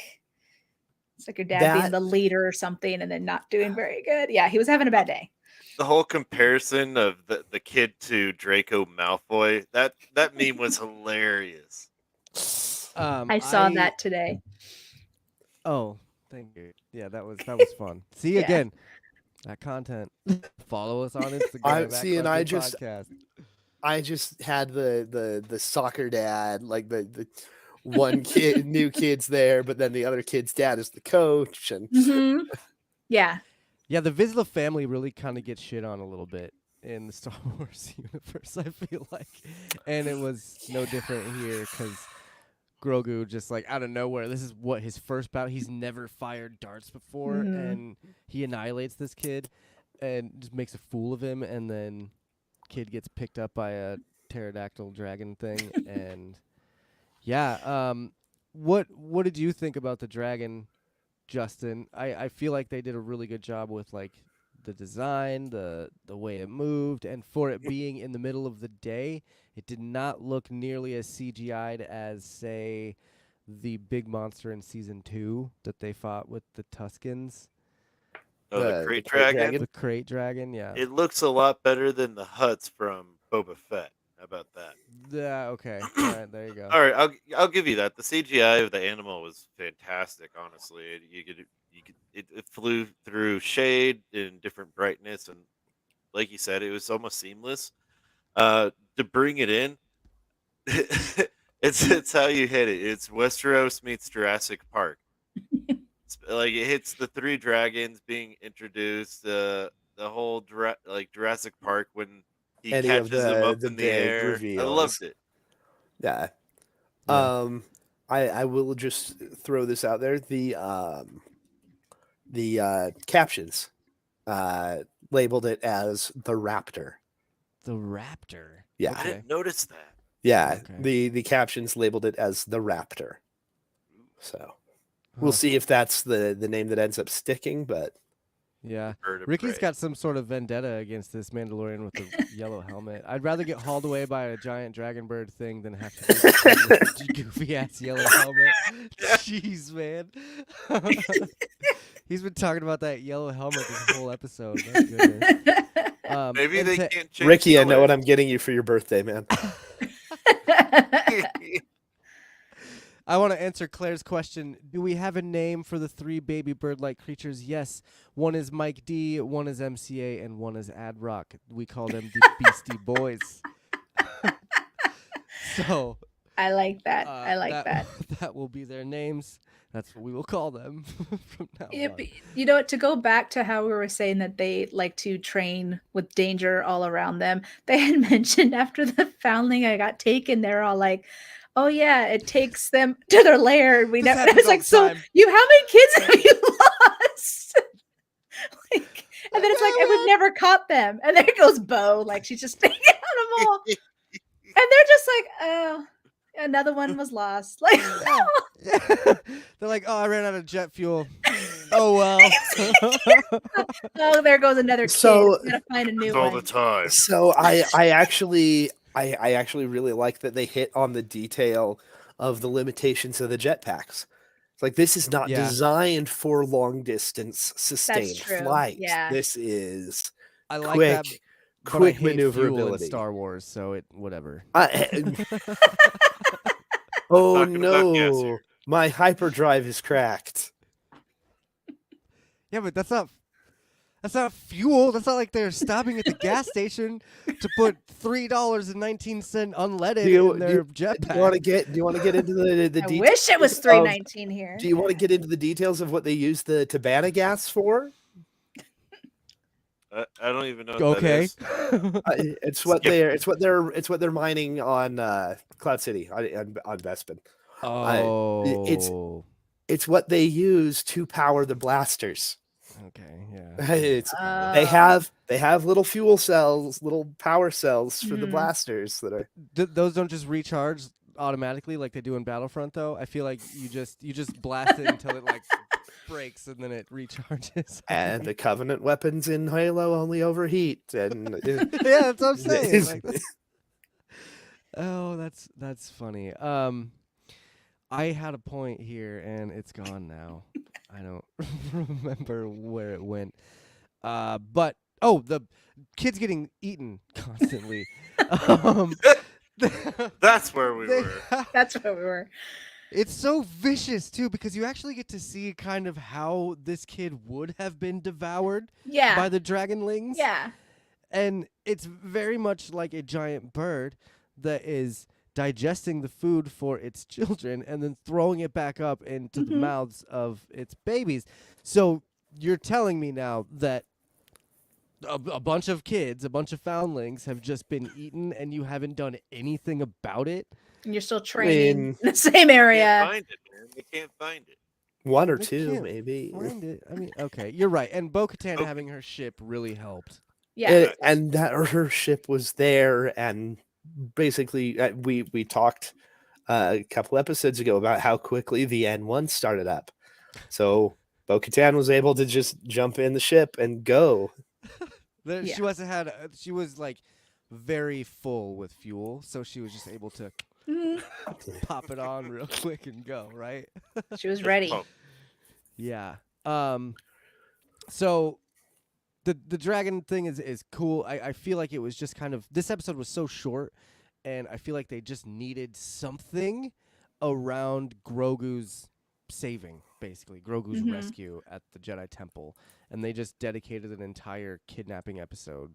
it's like your dad being the leader or something and then not doing very good. Yeah, he was having a bad day. The whole comparison of the kid to Draco Malfoy, that meme was hilarious. I saw that today. Oh, thank you. Yeah, that was fun. See, Yeah. again, that content. Follow us on Instagram. I just had the soccer dad, like the one kid, new kid's there, but then the other kid's dad is the coach, and Yeah. Yeah, the Vizsla family really kind of gets shit on a little bit in the Star Wars universe, I feel like. And it was no different here because Grogu just like out of nowhere, this is what his first battle. He's never fired darts before, and he annihilates this kid and just makes a fool of him, and then kid gets picked up by a pterodactyl dragon thing. And yeah, what did you think about the dragon, Justin? I feel like they did a really good job with like the design, the way it moved, and for it being in the middle of the day, it did not look nearly as CGI'd as, say, the big monster in season 2 that they fought with the Tuskens. Oh, the crate dragon? The crate dragon, yeah. It looks a lot better than the Hutts from Boba Fett. How about that? Yeah, okay. All right, there you go. All right, I'll give you that. The CGI of the animal was fantastic. Honestly, it flew through shade in different brightness, and like you said, it was almost seamless. To bring it in, it's how you hit it. It's Westeros meets Jurassic Park. Like it hits the 3 dragons being introduced. The whole Jurassic Park when he catches them up in the air. Reveals. I loved it. Yeah. I will just throw this out there. The captions labeled it as the Raptor. The Raptor. Yeah. I didn't notice that. Yeah. Okay. The captions labeled it as the Raptor. So we'll see if that's the name that ends up sticking, but yeah. Ricky's got some sort of vendetta against this Mandalorian with the yellow helmet. I'd rather get hauled away by a giant dragon bird thing than have to do with a goofy ass yellow helmet. Jeez, man. He's been talking about that yellow helmet this whole episode. My goodness. Maybe they can't change Ricky, I know what I'm getting you for your birthday, man. I want to answer Claire's question. Do we have a name for the 3 baby bird-like creatures? Yes. One is Mike D, one is MCA, and one is Adrock. We call them the Beastie Boys. So I like that. I like that. That will be their names. That's what we will call them from now on. To go back to how we were saying that they like to train with danger all around them, they had mentioned after the foundling I got taken, they're all like, oh yeah, it takes them to their lair. And we never. It's like, so how many kids have you lost? And then it's like, and we've never caught them. And there goes Bo, like she's just taking on them all, and they're just like, oh, another one was lost. Like, they're like, oh, I ran out of jet fuel. Oh well. Oh, there goes another kid. So gotta find a new all one. the time. So I actually really like that they hit on the detail of the limitations of the jetpacks. It's like this is not designed for long distance sustained flight. Yeah. This is I like quick, that. But I quick hate fuel in maneuverability. Star Wars, so it whatever. Oh Talking about gas no, here. my hyperdrive is cracked. Yeah, but that's not fuel. That's not like they're stopping at the gas station to put $3.19 unleaded in their jetpack. Do you want to get into the I details? wish it was $3.19 here. Do you want to get into the details of what they use the Tabana gas for? I don't even know. What Okay. That is. It's what they're mining on Cloud City on Bespin. Oh. It's what they use to power the blasters. Okay. Yeah. They have little fuel cells, little power cells for the blasters that are. Those don't just recharge automatically like they do in Battlefront, though. I feel like you just blast it until it like breaks and then it recharges. And the Covenant weapons in Halo only overheat. And Yeah, that's what I'm saying. Like, that's funny. I had a point here and it's gone now. I don't remember where it went. But the kids getting eaten constantly. That's where we were. That's where we were. It's so vicious too because you actually get to see kind of how this kid would have been devoured by the dragonlings. Yeah. And it's very much like a giant bird that is digesting the food for its children and then throwing it back up into the mouths of its babies. So you're telling me now that a bunch of kids, a bunch of foundlings have just been eaten and you haven't done anything about it? And you're still training in the same area. Can't find it, man. They can't find it. One or They two, can't maybe. Find it. I mean, okay, you're right. And Bo-Katan having her ship really helped. Yeah. And that her ship was there, and basically we talked a couple episodes ago about how quickly the N1 started up. So Bo-Katan was able to just jump in the ship and go. She she was like very full with fuel, so she was just able to pop it on real quick and go, right? She was ready. Yeah. So the dragon thing is cool. I feel like it was just kind of, this episode was so short, and I feel like they just needed something around Grogu's saving, basically Grogu's rescue at the Jedi Temple, and they just dedicated an entire kidnapping episode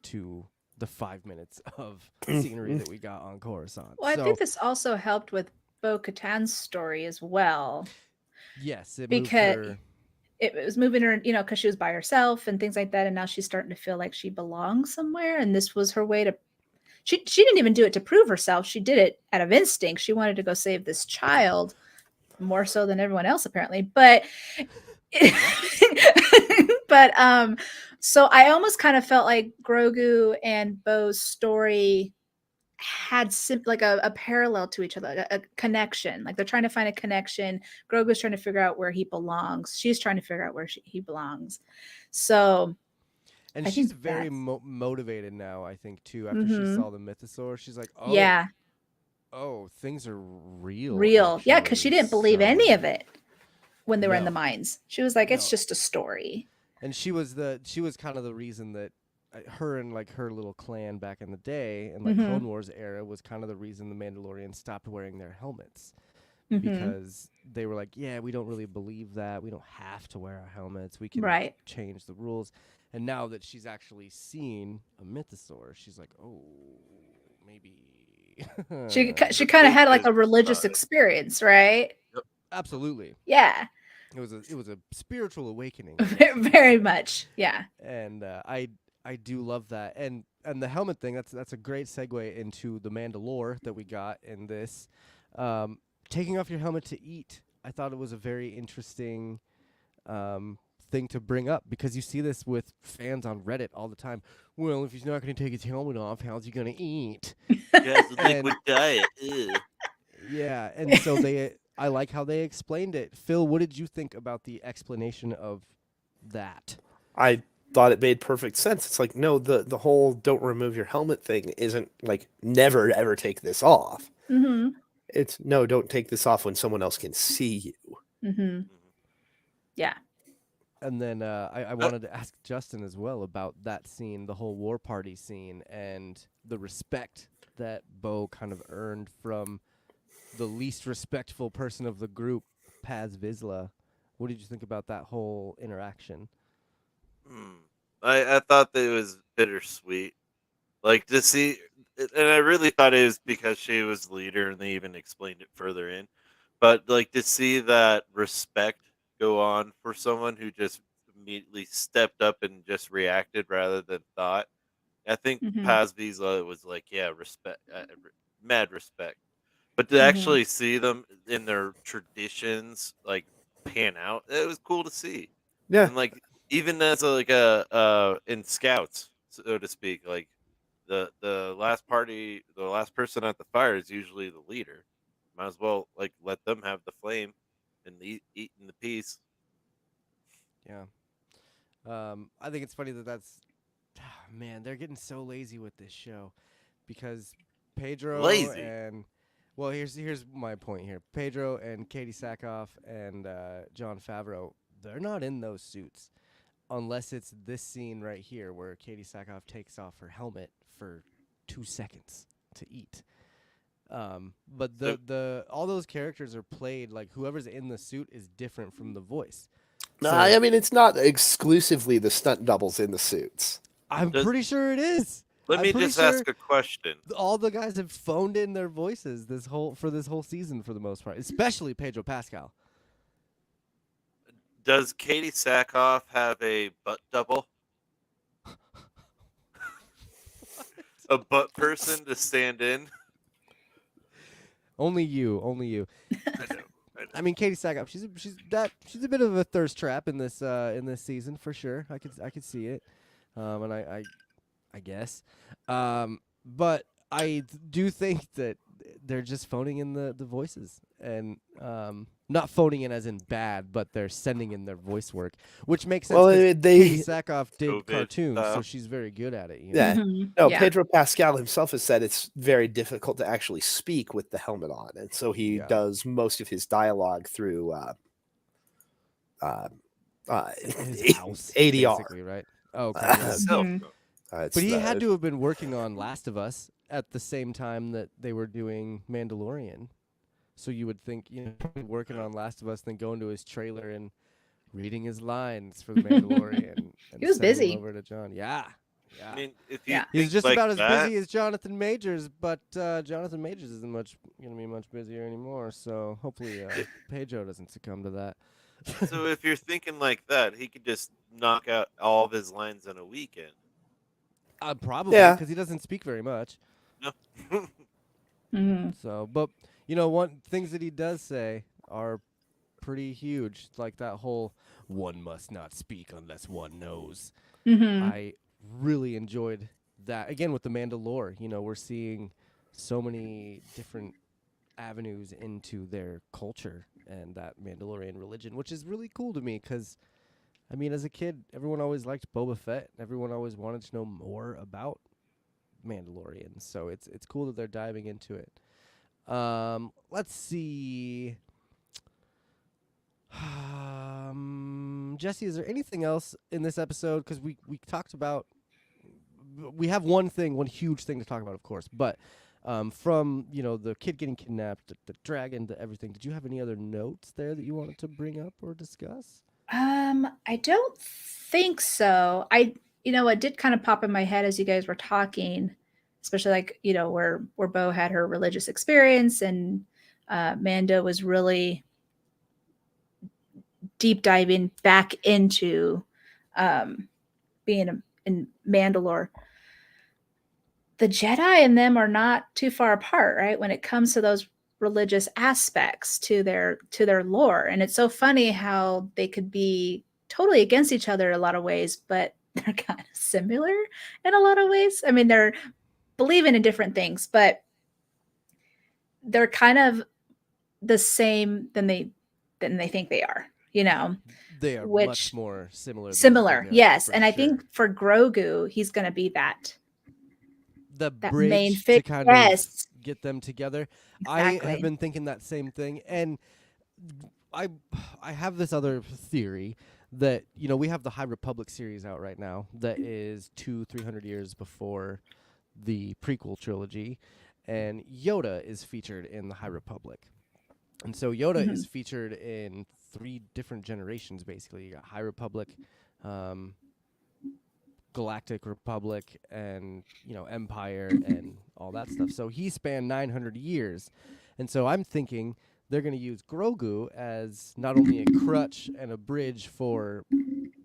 to the 5 minutes of scenery that we got on Coruscant. Well, I think this also helped with Bo-Katan's story as well. Yes, because it was moving her, because she was by herself and things like that, and now she's starting to feel like she belongs somewhere, and this was her way to. She didn't even do it to prove herself. She did it out of instinct. She wanted to go save this child, more so than everyone else apparently. But so I almost kind of felt like Grogu and Bo's story had like a parallel to each other, a connection. Like they're trying to find a connection. Grogu's trying to figure out where he belongs. She's trying to figure out where he belongs. So, and she's very motivated now, I think, too. After she saw the mythosaur, she's like, "Oh, yeah, things are real." Actually. Yeah, because she didn't believe any of it when they were in the mines. She was like, "It's just a story." And she was kind of the reason that her and like her little clan back in the day and like Clone Wars era was kind of the reason the Mandalorians stopped wearing their helmets, because they were like, yeah, we don't really believe that. We don't have to wear our helmets. We can change the rules. And now that she's actually seen a mythosaur, she's like, oh, maybe. she kind of had like a religious experience, right? Yep. Absolutely. Yeah. It was a spiritual awakening. Very much. Yeah. And I do love that. And the helmet thing, that's a great segue into the Mandalore that we got in this. Taking off your helmet to eat. I thought it was a very interesting thing to bring up, because you see this with fans on Reddit all the time. Well, if he's not going to take his helmet off, how's he going to eat? Yeah, it's a liquid diet. Ew. Yeah, and so I like how they explained it. Phil, what did you think about the explanation of that? I thought it made perfect sense. It's like, no, the whole don't remove your helmet thing isn't like never ever take this off. It's no, don't take this off when someone else can see you. Yeah. And then I wanted to ask Justin as well about that scene, the whole war party scene, and the respect that Bo kind of earned from the least respectful person of the group, Paz Vizsla. What did you think about that whole interaction? I thought that it was bittersweet. Like to see, and I really thought it was because she was the leader, and they even explained it further in. But like to see that respect go on for someone who just immediately stepped up and just reacted rather than thought. I think Mhm. Paz Vizsla was like, yeah, respect, mad respect. But to Mhm. actually see them in their traditions like pan out, it was cool to see. Yeah. And like even as in scouts, so to speak, like the last person at the fire is usually the leader. Might as well like let them have the flame and eating the peace. Yeah. I think it's funny that's man, they're getting so lazy with this show because Pedro Lazy. and well, here's my point here. Pedro and Katie Sackhoff and John Favreau, they're not in those suits unless it's this scene right here where Katie Sackhoff takes off her helmet for 2 seconds to eat. But So the all those characters are played like whoever's in the suit is different from the voice. No, So I mean it's not exclusively the stunt doubles in the suits. I'm does, pretty sure it is. let I'm me pretty just sure ask a question. all the guys have phoned in their voices this whole season for the most part, especially Pedro Pascal. Does Katie Sackhoff have a butt double? A butt person to stand in? Only you. I know. I mean, Katie Sackhoff. She's a bit of a thirst trap in this season for sure. I could see it, and I guess, but I do think that they're just phoning in the voices and not phoning in as in bad, but they're sending in their voice work, which makes sense Well, because Katie they Sackhoff did COVID cartoons, so style. she's very good at it. You know? yeah. Mhm. No, Yeah. Pedro Pascal himself has said it's very difficult to actually speak with the helmet on, and so he Yeah. does most of his dialogue through His house, ADR. basically, right? Oh, okay. Uh, Yeah. Cell Mhm. phone. It's But he the- had to have been working on Last of Us at the same time that they were doing Mandalorian. So you would think, working on Last of Us, then going to his trailer and reading his lines for the Mandalorian and He was sending them busy. over to John. Yeah. I mean, if you Yeah. He's think just like about as that, busy as Jonathan Majors, but Jonathan Majors isn't gonna be much busier anymore. So hopefully Pedro doesn't succumb to that. So if you're thinking like that, he could just knock out all of his lines in a weekend. Probably Yeah. because he doesn't speak very much. No. Mhm. So, but one things that he does say are pretty huge, like that whole "one must not speak unless one knows." Mhm. I really enjoyed that. Again, with the Mandalore, we're seeing so many different avenues into their culture and that Mandalorian religion, which is really cool to me because, I mean, as a kid, everyone always liked Boba Fett. Everyone always wanted to know more about Mandalorian. So it's cool that they're diving into it. Let's see. Jessi, is there anything else in this episode? Because we talked about. We have one huge thing to talk about, of course. But from the kid getting kidnapped, the dragon, the everything. Did you have any other notes there that you wanted to bring up or discuss? I don't think so. It did kind of pop in my head as you guys were talking, especially like, where Bo had her religious experience and Mando was really deep diving back into being in Mandalore. The Jedi and them are not too far apart, right? When it comes to those religious aspects to their lore. And it's so funny how they could be totally against each other in a lot of ways, but they're kind of similar in a lot of ways. I mean, they're believing in different things, but they're kind of the same than they think they are, They are which much more similar. similar. Yes. for And I sure. think for Grogu, he's going to be that the main bridge to fit. kind Yes. of get them together. Exactly. I have been thinking that same thing, and I have this other theory that, we have the High Republic series out right now that is 200-300 years before the prequel trilogy, and Yoda is featured in the High Republic. And so Yoda is featured in 3 different generations, basically. You got High Republic, Galactic Republic, and, Empire and all that stuff. So he spanned 900 years. And so I'm thinking they're going to use Grogu as not only a crutch and a bridge for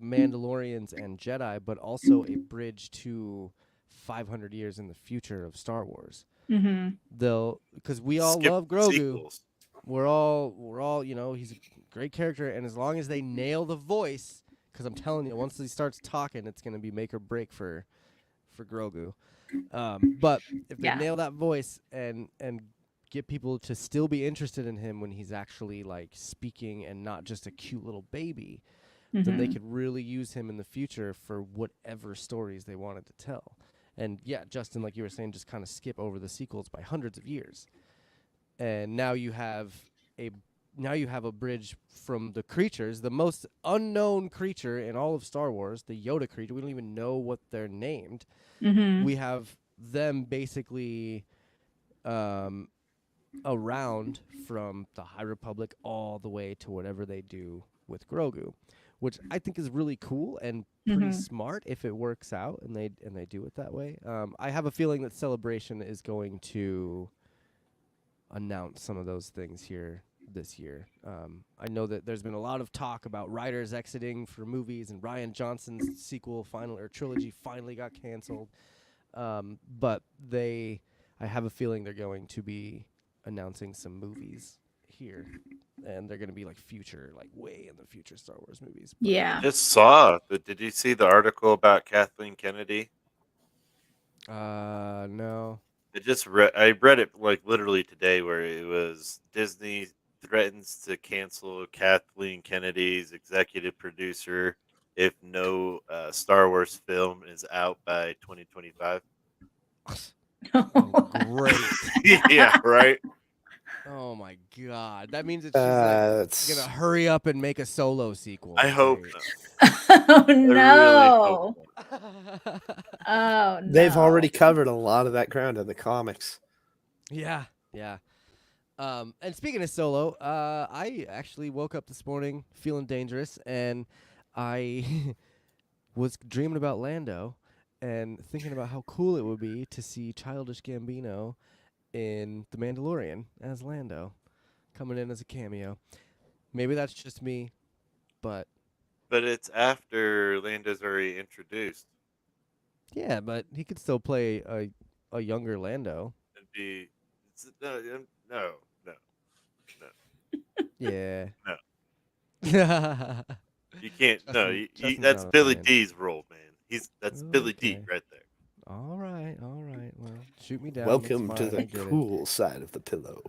Mandalorians and Jedi, but also a bridge to 500 years in the future of Star Wars. Because we all love Grogu. Sequels. We're all, he's a great character, and as long as they nail the voice, because I'm telling you, once he starts talking, it's going to be make or break for Grogu. But if they nail that voice and get people to still be interested in him when he's actually like speaking and not just a cute little baby, then they could really use him in the future for whatever stories they wanted to tell. And yeah, Justin, like you were saying, just kind of skip over the sequels by hundreds of years. And now you have a bridge from the creatures, the most unknown creature in all of Star Wars, the Yoda creature. We don't even know what they're named. We have them basically around from the High Republic all the way to whatever they do with Grogu, which I think is really cool and pretty smart if it works out and they do it that way. I have a feeling that Celebration is going to announce some of those things here this year. I know that there's been a lot of talk about writers exiting for movies, and Rian Johnson's trilogy finally got canceled. But I have a feeling they're going to be announcing some movies here, and they're going to be like way in the future Star Wars movies. But I just saw. Did you see the article about Kathleen Kennedy? No. I read it like literally today, where it was Disney threatens to cancel Kathleen Kennedy's executive producer if no Star Wars film is out by 2025. Oh, great. Yeah, right. Oh my God, that means she's gonna hurry up and make a Solo sequel. I hope Great. Oh I no! really hope Oh no! They've already covered a lot of that ground in the comics. Yeah. And speaking of Solo, I actually woke up this morning feeling dangerous, and I was dreaming about Lando and thinking about how cool it would be to see Childish Gambino in The Mandalorian as Lando, coming in as a cameo. Maybe that's just me, but it's after Lando's already introduced. yeah, but he could still play a younger Lando. No. Yeah. No. You can't. No, Justin's that's not a Billy fan. D's role, man. That's Billy D Okay. right there. All right. Well, shoot me down. Welcome that's to fine, the I get it. cool side of the pillow.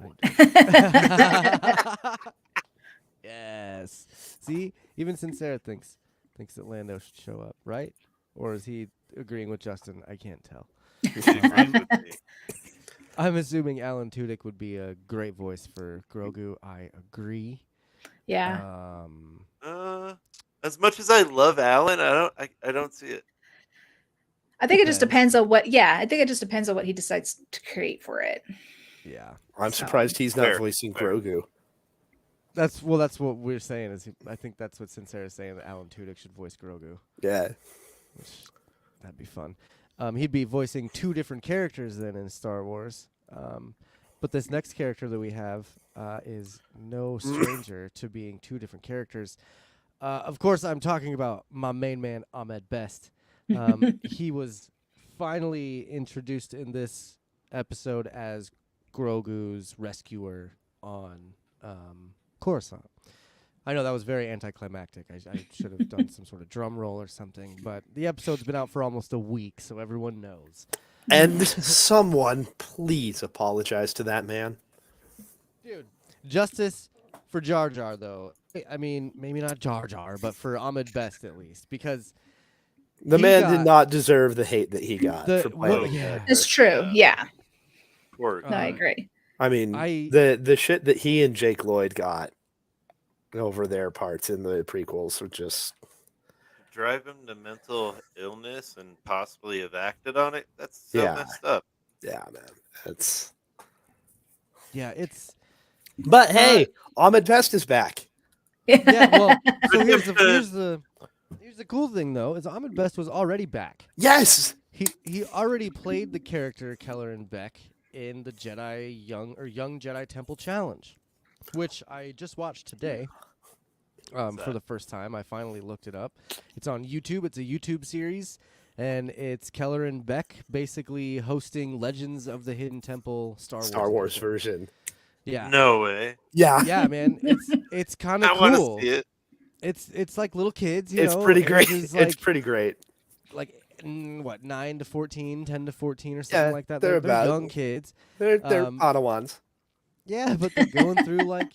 Yes. See, even Sincere thinks that Lando should show up, right? Or is he agreeing with Justin? I can't tell. He agrees with me. I'm assuming Alan Tudyk would be a great voice for Grogu. I agree. Yeah. As much as I love Alan, I don't see it. I think it just depends on what. Yeah, I think it just depends on what he decides to create for it. Yeah. I'm surprised he's not Fair, voicing fair. Grogu. That's what we're saying. I think that's what Sincere is saying, that Alan Tudyk should voice Grogu. Yeah. That'd be fun. He'd be voicing 2 different characters then in Star Wars. But this next character that we have is no stranger to being 2 different characters. Of course, I'm talking about my main man, Ahmed Best. He was finally introduced in this episode as Grogu's rescuer on Coruscant. I know that was very anticlimactic. I should have done some sort of drum roll or something, but the episode's been out for almost a week, so everyone knows. And someone please apologize to that man. Dude, justice for Jar Jar, though. I mean, maybe not Jar Jar, but for Ahmed Best at least, because The he man got did not deserve the hate that he got the- for playing well, the yeah. character. It's true. Yeah. Poor No, I agree. I mean, I- the shit that he and Jake Lloyd got over their parts in the prequels, which just Drive him to mental illness and possibly have acted on it. That's so yeah, messed up. yeah, man. It's Yeah, it's but hey, Ahmed Best is back. yeah. Well, so here's Redemption. the cool thing though is Ahmed Best was already back. Yes. He already played the character Kelleran Beck in the Young Jedi Temple Challenge, which I just watched today. For the first time, I finally looked it up. It's on YouTube. It's a YouTube series, and it's Kelleran Beck basically hosting Legends of the Hidden Temple Star Wars version. Yeah. No way. Yeah. Yeah, man. It's kind of I want to cool. see it. It's like little kids. It's know, pretty great. ages It's pretty great. Like 9 to 14, 10 to 14, or something like that. they're about- young kids. They're Padawans. Yeah, but they're going through like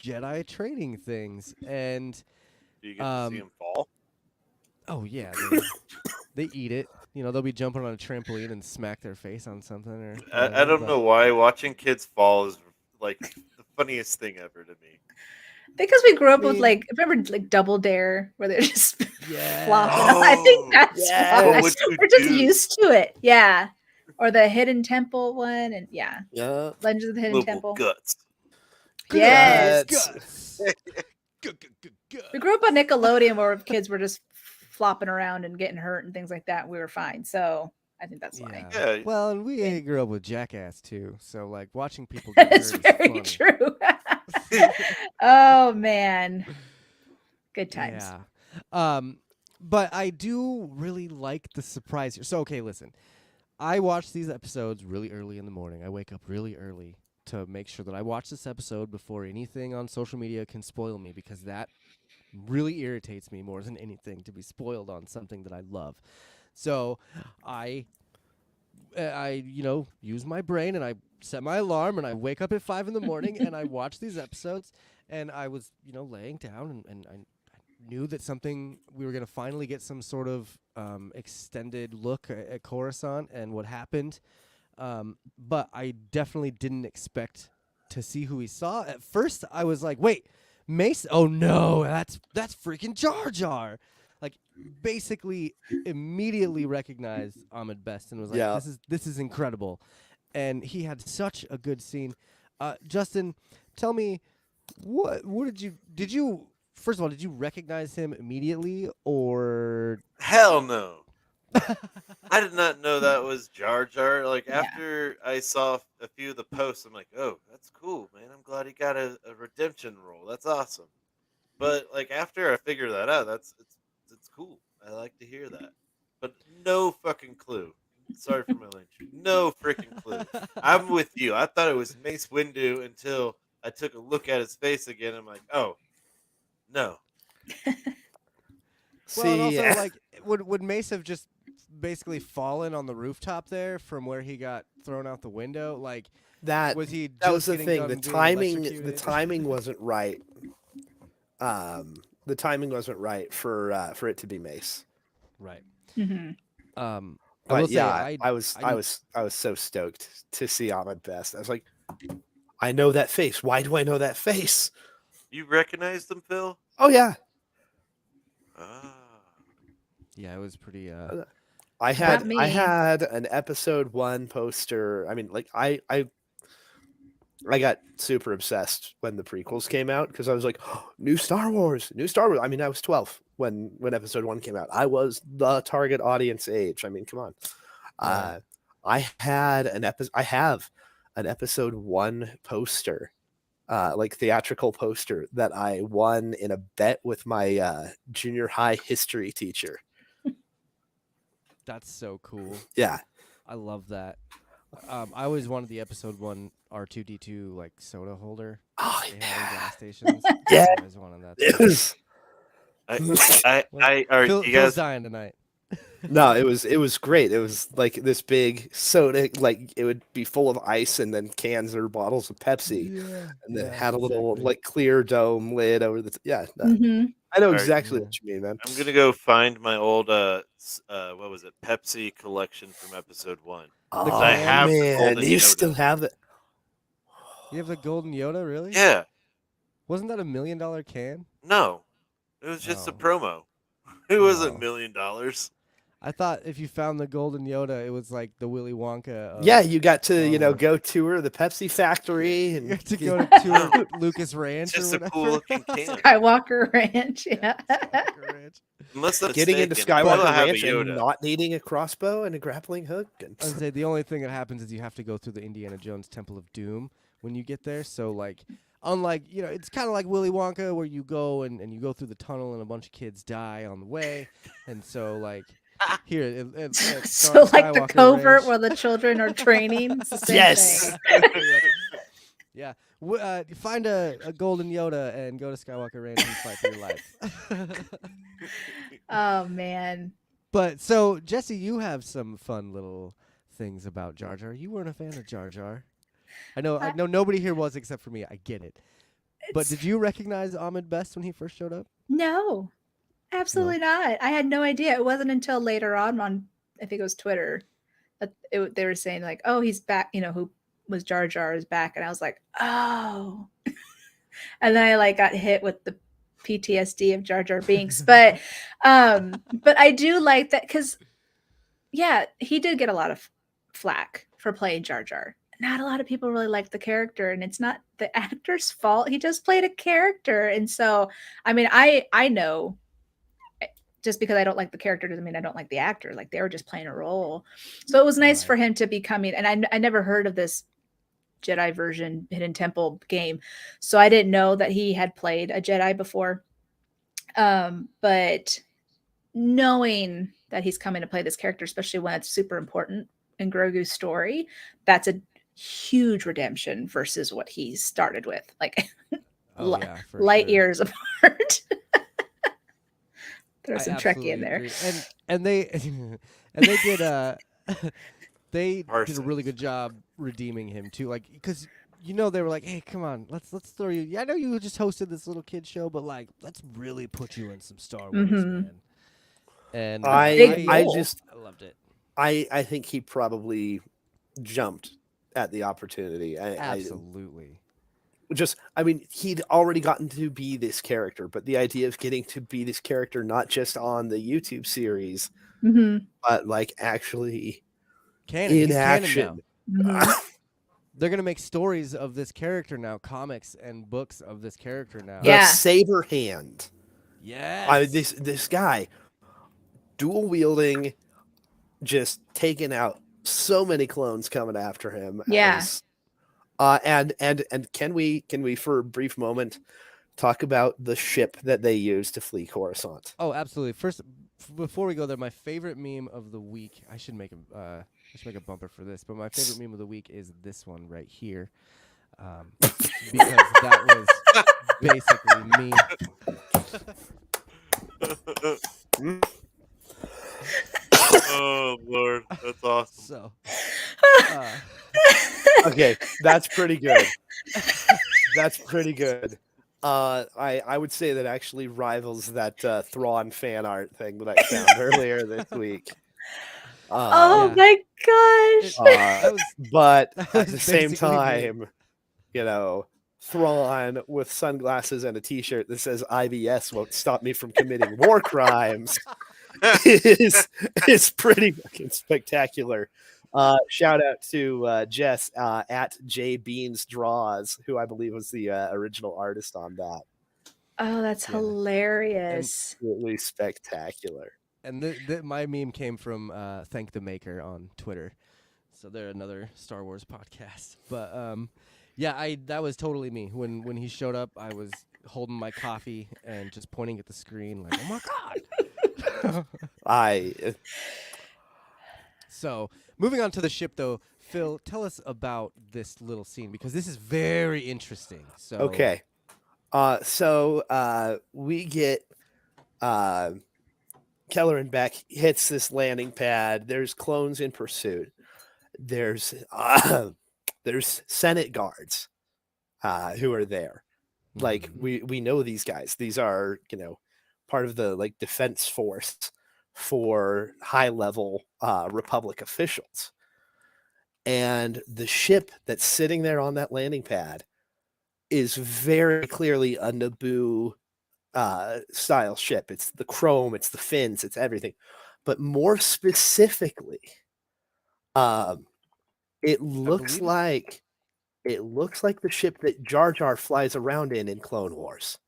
Jedi training things, and Do you get to see him fall? oh yeah, they eat it. You know, they'll be jumping on a trampoline and smack their face on something. Or I whatever, don't but- know why watching kids fall is like the funniest thing ever to me. Because we grew up with mean- like, remember like Double Dare where they're just Yeah. flopping. I think that's yeah. why. What would you We're just do? used to it. Yeah. Or the Hidden Temple one, and yeah, Yeah. Legends of the Hidden Little Temple. guts. Yes. Guts. We grew up on Nickelodeon where kids were just flopping around and getting hurt and things like that. We were fine. So I think that's why. Yeah. Yeah. Well, and we grew up with Jackass too, so like watching people get It's hurt is very funny. true. Oh man. Good times. Yeah. But I do really like the surprise here. So okay, listen. I watch these episodes really early in the morning. I wake up really early to make sure that I watch this episode before anything on social media can spoil me, because that really irritates me more than anything, to be spoiled on something that I love. So I use my brain, and I set my alarm, and I wake up at 5 in the morning and I watch these episodes, and I was, laying down, and I knew that we were going to finally get some sort of extended look at Coruscant and what happened. But I definitely didn't expect to see who he saw. At first, I was like, wait, Mace? Oh, no, that's freaking Jar Jar. Like, basically immediately recognized Ahmed Best and was like, Yeah. this is incredible. And he had such a good scene. Justin, tell me, what did you first of all, did you recognize him immediately, or Hell no. I did not know that was Jar Jar. Like, Yeah. after I saw a few of the posts, I'm like, oh, that's cool, man. I'm glad he got a redemption role. That's awesome. But like, after I figured that out, it's cool. I like to hear that. But no fucking clue. Sorry for my language. No freaking clue. I'm with you. I thought it was Mace Windu until I took a look at his face again. I'm like, oh, no. well, and also, See, like, would Mace have just basically fallen on the rooftop there from where he got thrown out the window? Like, that was he? that was just the getting thing. The done being timing, the electrocuted? timing wasn't right. The timing wasn't right for it to be Mace. Right. Mhm. I But will say, yeah, I I was so stoked to see Ahmed Best. I was like, I know that face. Why do I know that face? You recognized him, Phil? Oh yeah, Ah. yeah, it was pretty. I Not me. had an episode 1 poster. I mean, like I got super obsessed when the prequels came out because I was like, oh, new Star Wars. I mean, I was 12 when episode 1 came out. I was the target audience age. I mean, come on. Right. I have an episode 1 poster, like theatrical poster that I won in a bet with my junior high history teacher. That's so cool. Yeah. I love that. I always wanted the episode 1 R2D2 like soda holder. Oh, They have in yeah. gas stations. Yeah. I always wanted that. It was Are Phil's you guys? dying tonight. no, it was great. It was like this big soda, like it would be full of ice and then cans or bottles of Pepsi, Yeah. and then Yeah, it had a little exactly. like clear dome lid over the. Yeah, no, Mhm. I know Alright, exactly yeah. what you mean, man. I'm gonna go find my old what was it, Pepsi collection from episode 1. Oh I have the man, golden you Yoda. still have it. You have the golden Yoda, really? Yeah, Wasn't that $1 million can? No, it was just a Oh. promo. It wasn't Oh. $1 million. I thought if you found the golden Yoda, it was like the Willy Wonka. Of Yeah, you got to Star Wars. go tour the Pepsi factory You and have to go to tour Lucas Ranch Just or a whatever. cool looking can. Skywalker Ranch. Yeah. Skywalker Ranch. Unless I'm getting into mistaken, I will Skywalker have a Ranch and Yoda. not needing a crossbow and a grappling hook. And I would say the only thing that happens is you have to go through the Indiana Jones Temple of Doom when you get there. So like, unlike it's kind of like Willy Wonka where you go and you go through the tunnel and a bunch of kids die on the way, and so like here at So like the Skywalker covert Ranch- where the children are training. It's the same Yes. thing. Yeah. Find a golden Yoda and go to Skywalker Ranch and fight for your life. Oh man. But so, Jessi, you have some fun little things about Jar Jar. You weren't a fan of Jar Jar. I know nobody here was except for me. I get it. But did you recognize Ahmed Best when he first showed up? No, absolutely not. I had no idea. It wasn't until later on I think it was Twitter that they were saying like, "Oh, he's back." Who was Jar Jar is back, and I was like, "Oh." And then I like got hit with the PTSD of Jar Jar Binks, but I do like that because, yeah, he did get a lot of flack for playing Jar Jar. Not a lot of people really like the character, and it's not the actor's fault. He just played a character, and so I mean, I know just because I don't like the character doesn't mean I don't like the actor. Like they were just playing a role, so it was nice for him to be coming. And I never heard of this Jedi version Hidden Temple game, so I didn't know that he had played a Jedi before. But knowing that he's coming to play this character, especially when it's super important in Grogu's story, that's a huge redemption versus what he started with, like light years apart. Throw some Trekkie in there. Agree. And they did they did a really good job redeeming him too, like because they were like, hey, come on, let's throw you. Yeah, I know you just hosted this little kid show, but like let's really put you in some Star Wars, man. And I loved it. I think he probably jumped at the opportunity. Absolutely. I mean, he'd already gotten to be this character, but the idea of getting to be this character, not just on the YouTube series, but like actually in action. They're going to make stories of this character now, comics and books of this character now. The saber hand. Yes. This guy, dual wielding, just taking out so many clones coming after him. Yeah. And can we for a brief moment talk about the ship that they used to flee Coruscant? Oh, absolutely. First, before we go there, my favorite meme of the week. I should make a bumper for this, but my favorite meme of the week is this one right here, because that was basically me. Oh Lord, that's awesome. So, okay, that's pretty good. That's pretty good. I would say that actually rivals that Thrawn fan art thing that I found earlier this week. My gosh! But at the same time, Thrawn with sunglasses and a T-shirt that says "IBS won't stop me from committing war crimes" is pretty fucking spectacular. Shout out to Jess at J Beans Draws, who I believe was the original artist on that. Oh, that's hilarious! Absolutely spectacular. And my meme came from Thank the Maker on Twitter, so they're another Star Wars podcast. But that was totally me. When he showed up, I was holding my coffee and just pointing at the screen like, "Oh my god!" So, moving on to the ship, though, Phil, tell us about this little scene because this is very interesting. So okay, we get Kelleran Beck hits this landing pad. There's clones in pursuit. There's Senate guards who are there. Like we know these guys. These are part of the like defense force for high level Republic officials. And the ship that's sitting there on that landing pad is very clearly a Naboo style ship. It's the chrome, it's the fins, it's everything. But more specifically, it looks like the ship that Jar Jar flies around in Clone Wars.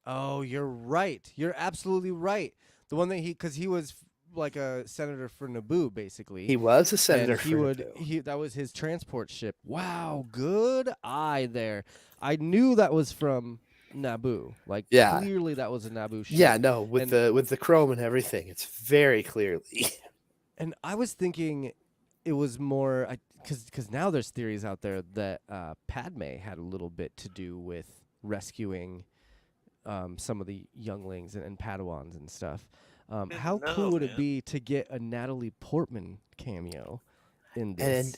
Oh, you're right. You're absolutely right. The one that because he was like a senator for Naboo, basically. He was a senator and for Naboo. That was his transport ship. Wow, good eye there. I knew that was from Naboo. Like, clearly that was a Naboo ship. Yeah, no, with the chrome and everything, it's very clearly. And I was thinking it was more because now there's theories out there that Padme had a little bit to do with rescuing some of the younglings and Padawans and stuff. How cool would it be to get a Natalie Portman cameo in this?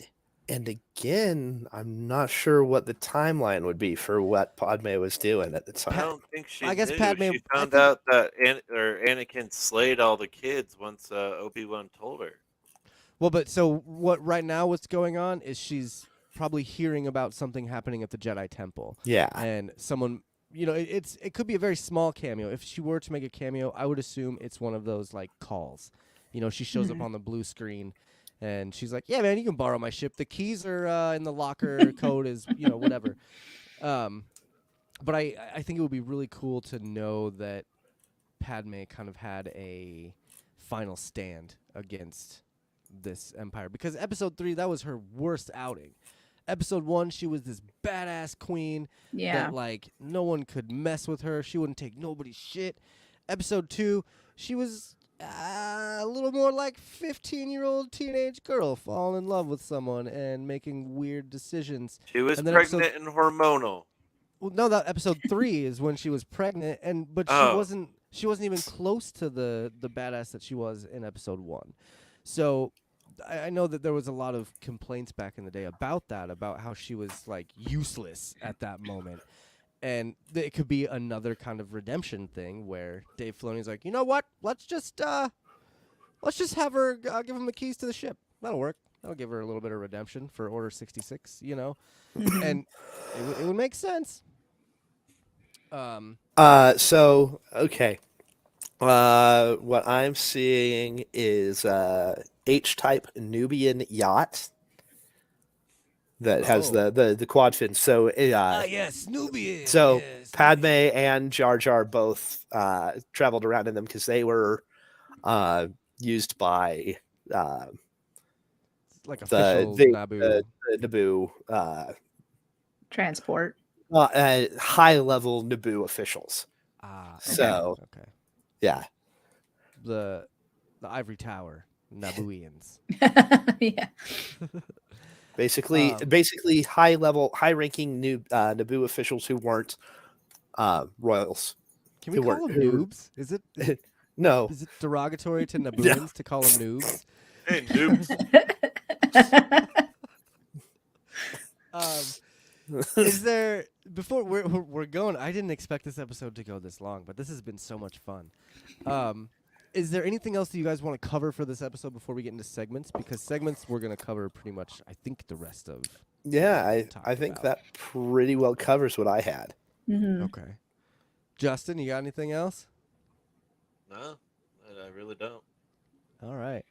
And again, I'm not sure what the timeline would be for what Padme was doing at the time. I don't think she. I guess knew. Padme. She found out that Anakin slayed all the kids once Obi-Wan told her. Well, but so what? Right now, what's going on is she's probably hearing about something happening at the Jedi Temple. Yeah, and someone. It could be a very small cameo. If she were to make a cameo, I would assume it's one of those like calls. She shows up on the blue screen, and she's like, "Yeah, man, you can borrow my ship. The keys are in the locker. Code is whatever." But I think it would be really cool to know that Padme kind of had a final stand against this Empire, because Episode 3, that was her worst outing. Episode 1, she was this badass queen that, like, no one could mess with her. She wouldn't take nobody's shit. Episode 2, she was a little more like 15-year-old teenage girl falling in love with someone and making weird decisions. She was pregnant and hormonal. Well, no, that Episode 3 is when she was pregnant, but she wasn't even close to the badass that she was in Episode 1. So I know that there was a lot of complaints back in the day about how she was like useless at that moment. And it could be another kind of redemption thing where Dave Filoni's like, you know what? Let's just have her give him the keys to the ship. That'll work. That'll give her a little bit of redemption for Order 66, and it would make sense. So okay. What I'm seeing is H-type Nubian yacht that has the quad fin. So yes, Nubian. So yes, Padme and Jar Jar both traveled around in them because they were used by like official Naboo. The Naboo transport. High level Naboo officials. So okay. Yeah. The Ivory Tower, Nabooians. Yeah. Basically high ranking Naboo officials who weren't royals. Can we call them noobs? Is it no? Is it derogatory to Nabooians to call them noobs? Hey, noobs. Is there, before we're going, I didn't expect this episode to go this long, but this has been so much fun. Is there anything else that you guys want to cover for this episode before we get into segments? Because segments we're going to cover pretty much, I think, the rest of. Yeah, I think that pretty well covers what I had. Mm-hmm. Okay. Justin, you got anything else? No, I really don't. All right.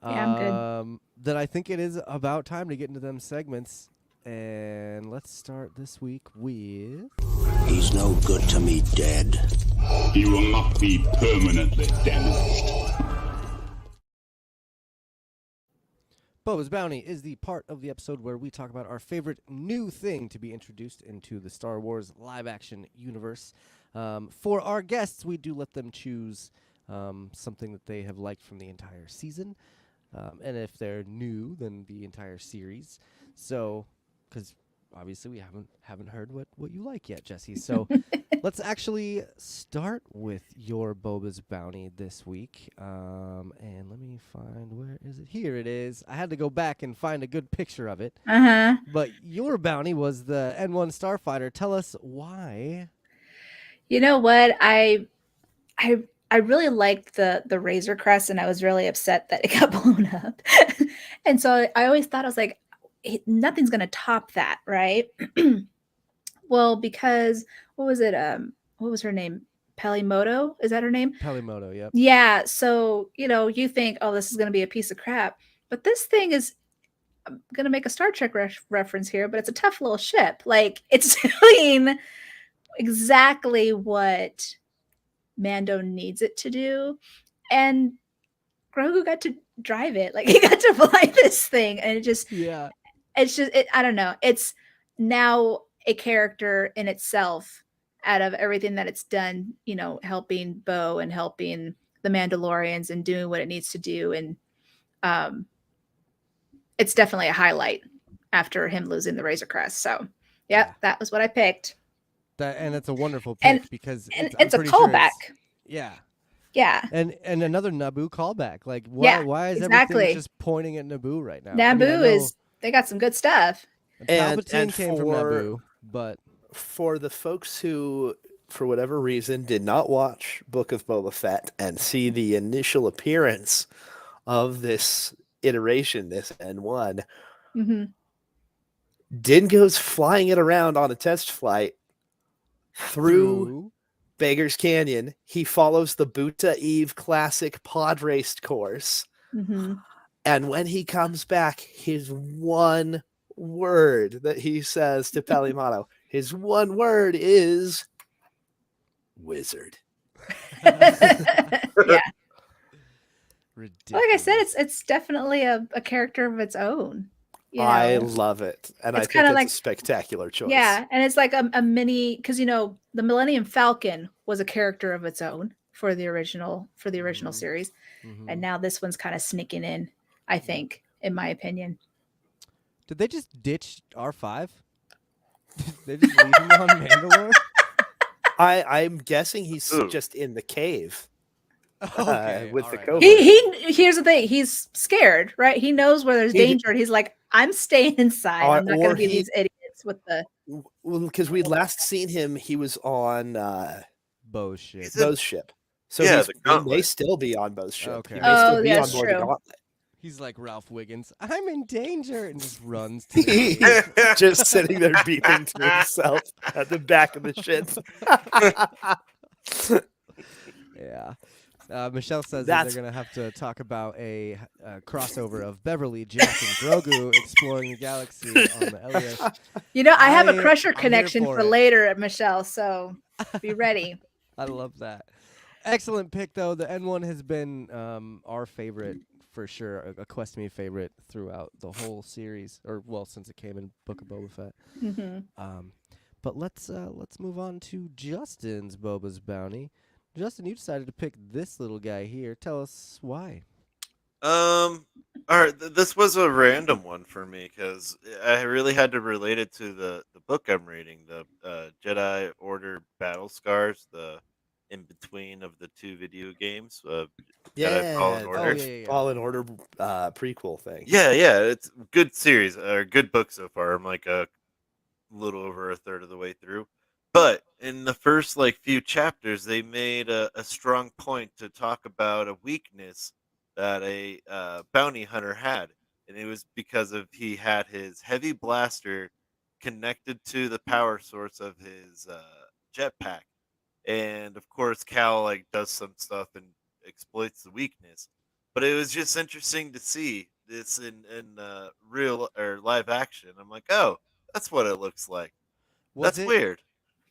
Yeah, I'm good. Then I think it is about time to get into them segments. And let's start this week with... He's no good to me dead. He will not be permanently damaged. Boba's Bounty is the part of the episode where we talk about our favorite new thing to be introduced into the Star Wars live-action universe. For our guests, we do let them choose something that they have liked from the entire season. And if they're new, then the entire series. So... because obviously we haven't heard what you like yet, Jessi. So let's actually start with your Boba's Bounty this week. And let me find, where is it? Here it is. I had to go back and find a good picture of it. Uh-huh. But your bounty was the N1 Starfighter. Tell us why. You know what? I really liked the Razor Crest, and I was really upset that it got blown up. And so I always thought, I was like, nothing's going to top that, right? Well, because what was it? What was her name? Pelimoto? Is that her name? Pelimoto, yep. Yeah. So, you think, oh, this is going to be a piece of crap. But this thing is, I'm going to make a Star Trek reference here, but it's a tough little ship. Like, it's doing exactly what Mando needs it to do. And Grogu got to drive it. Like, he got to fly this thing. And Yeah. I don't know. It's now a character in itself out of everything that it's done, helping Bo and helping the Mandalorians and doing what it needs to do. And it's definitely a highlight after him losing the Razor Crest. So, yeah, that was what I picked. And it's a wonderful pick because it's a callback. Yeah. Yeah. And another Naboo callback. Like, why is everything just pointing at Naboo right now? Naboo they got some good stuff. Palpatine came from Naboo, but for the folks who, for whatever reason, did not watch Book of Boba Fett and see the initial appearance of this iteration, this N1, Din goes flying it around on a test flight through Beggar's Canyon. He follows the Buta Eve Classic pod raced course. And when he comes back, his one word that he says to Pelimoto, his one word is wizard. Yeah. Ridiculous. Like I said, it's definitely a character of its own. I love it. And I think it's a spectacular choice. Yeah. And it's like a mini, because the Millennium Falcon was a character of its own for the original series. And now this one's kind of sneaking in, I think, in my opinion. Did they just ditch R5? They just leave him on Mandalore? I'm guessing he's just in the cave. Okay, with the right. COVID. Here's the thing. He's scared, right? He knows where there's danger, and he's like, I'm staying inside. I'm not going to be these idiots with the... Well, because we'd last seen him, he was on Bo's ship. So yeah, he may still be on Bo's ship. Okay. He may still be on that's board true. the Gauntlet. He's like Ralph Wiggins. I'm in danger, and just runs to the Just sitting there beeping to himself at the back of the ship. Yeah. Michelle says that they're going to have to talk about a crossover of Beverly, Jack, and Grogu exploring the galaxy on the Elias. I have a Crusher connection for later, Michelle, so be ready. I love that. Excellent pick, though. The N1 has been our favorite for sure, a Quest Me favorite throughout the whole series, since it came in Book of Boba Fett. But let's move on to Justin's Boba's Bounty. Justin, you decided to pick this little guy here. Tell us why. All right, this was a random one for me because I really had to relate it to the book I'm reading, the Jedi Order Battle Scars, the in between of the two video games. Jedi Fallen Order. Fallen Order prequel thing. Yeah, it's a good series or good book so far. I'm like a little over a third of the way through. But in the first few chapters, they made a strong point to talk about a weakness that a bounty hunter had, and it was because he had his heavy blaster connected to the power source of his jetpack, and of course Cal does some stuff and exploits the weakness. But it was just interesting to see this in real or live action. I'm like, oh, that's what it looks like. That's weird.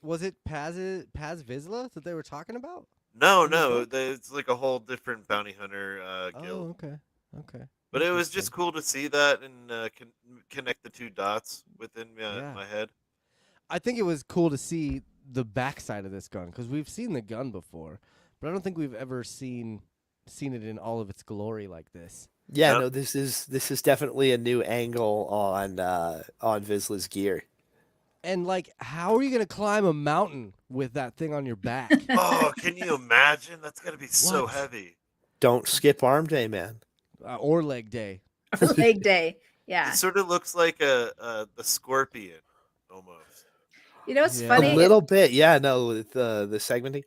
Was it Paz Vizsla that they were talking about? No, it's like a whole different bounty hunter guild. Oh, okay. But it was just cool to see that and connect the two dots within my head. I think it was cool to see the backside of this gun because we've seen the gun before, but I don't think we've ever seen it in all of its glory like this. Yeah, no, this is definitely a new angle on Vizsla's gear. And how are you gonna climb a mountain with that thing on your back? Oh, can you imagine? That's gonna be so heavy. Don't skip arm day, man. Or leg day. Leg day, yeah. It sort of looks like the scorpion, almost. It's funny. A little bit, yeah. No, with the segmenting.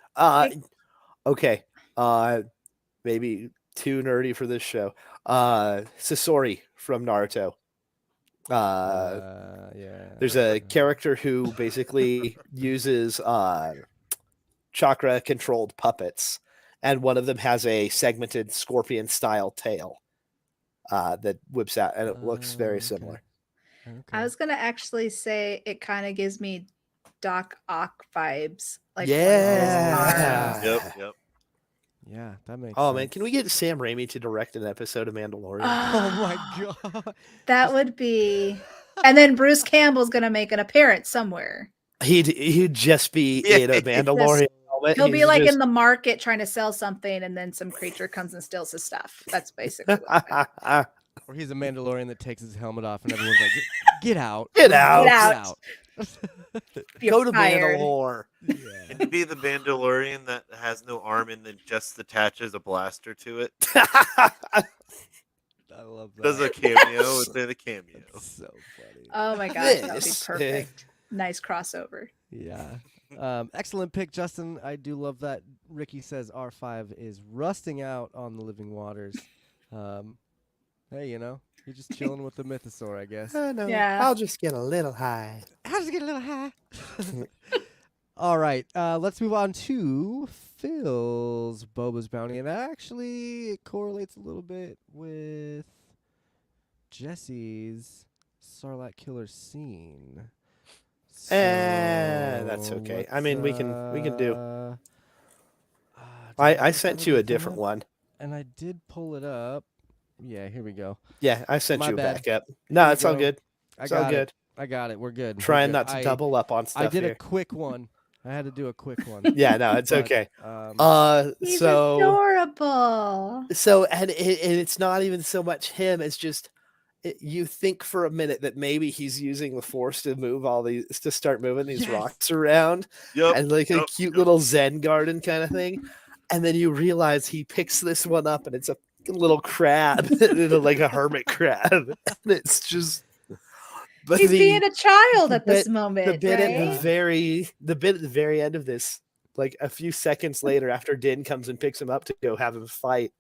Okay. Maybe too nerdy for this show. Sasori from Naruto. Yeah. There's a character who basically uses chakra-controlled puppets, and one of them has a segmented scorpion-style tail that whips out, and it looks very Okay. similar. Okay. I was gonna actually say it kind of gives me Doc Ock vibes. Like Yeah. Yep. Yeah, that makes Oh sense. man, can we get Sam Raimi to direct an episode of Mandalorian? Oh my god. That would be. And then Bruce Campbell's gonna make an appearance somewhere. He'd just be Yeah. in a Mandalorian helmet. He'll be He's like just- in the market trying to sell something, and then some creature comes and steals his stuff. That's basically what happened. Or he's a Mandalorian that takes his helmet off and everyone's like, get out. Get out. Get out. You're Go to fired. Mandalore. Yeah. Can you be the Mandalorian that has no arm and then just attaches a blaster to it? I love that. Does a cameo within a cameo. That's so funny. Oh my gosh, that would be This- perfect. Nice crossover. Yeah. Excellent pick, Justin. I do love that. Ricky says R5 is rusting out on the living waters. Hey, you're just chilling with the mythosaur, I guess. I know. Yeah. I'll just get a little high. How does it get a little high? All right. Let's move on to Phil's Boba's Bounty. And actually, it correlates a little bit with Jessi's Sarlacc Killer scene. That's So okay. I mean, we can do. uh, I sent you a different one. And I did pull it up. Yeah, here we go. Yeah, I sent My you a bad. backup. No, Here it's you all go. good. I It's all got good. it. I got it. We're good. We're Trying good. not to double up on stuff I did here. a quick one. I had to do a quick one. Yeah, no, it's But, okay. He's So adorable. and it's not even so much him. It's just you think for a minute that maybe he's using the Force to move to start moving these Yes. rocks around, Yep. and like a Yep. cute little Zen garden kind of thing. And then you realize he picks this one up, and it's a little crab, like a hermit crab. And it's just. But He's being a child at this the moment. bit at right? the bit at the very end of this, like a few seconds later, after Din comes and picks him up to go have him fight,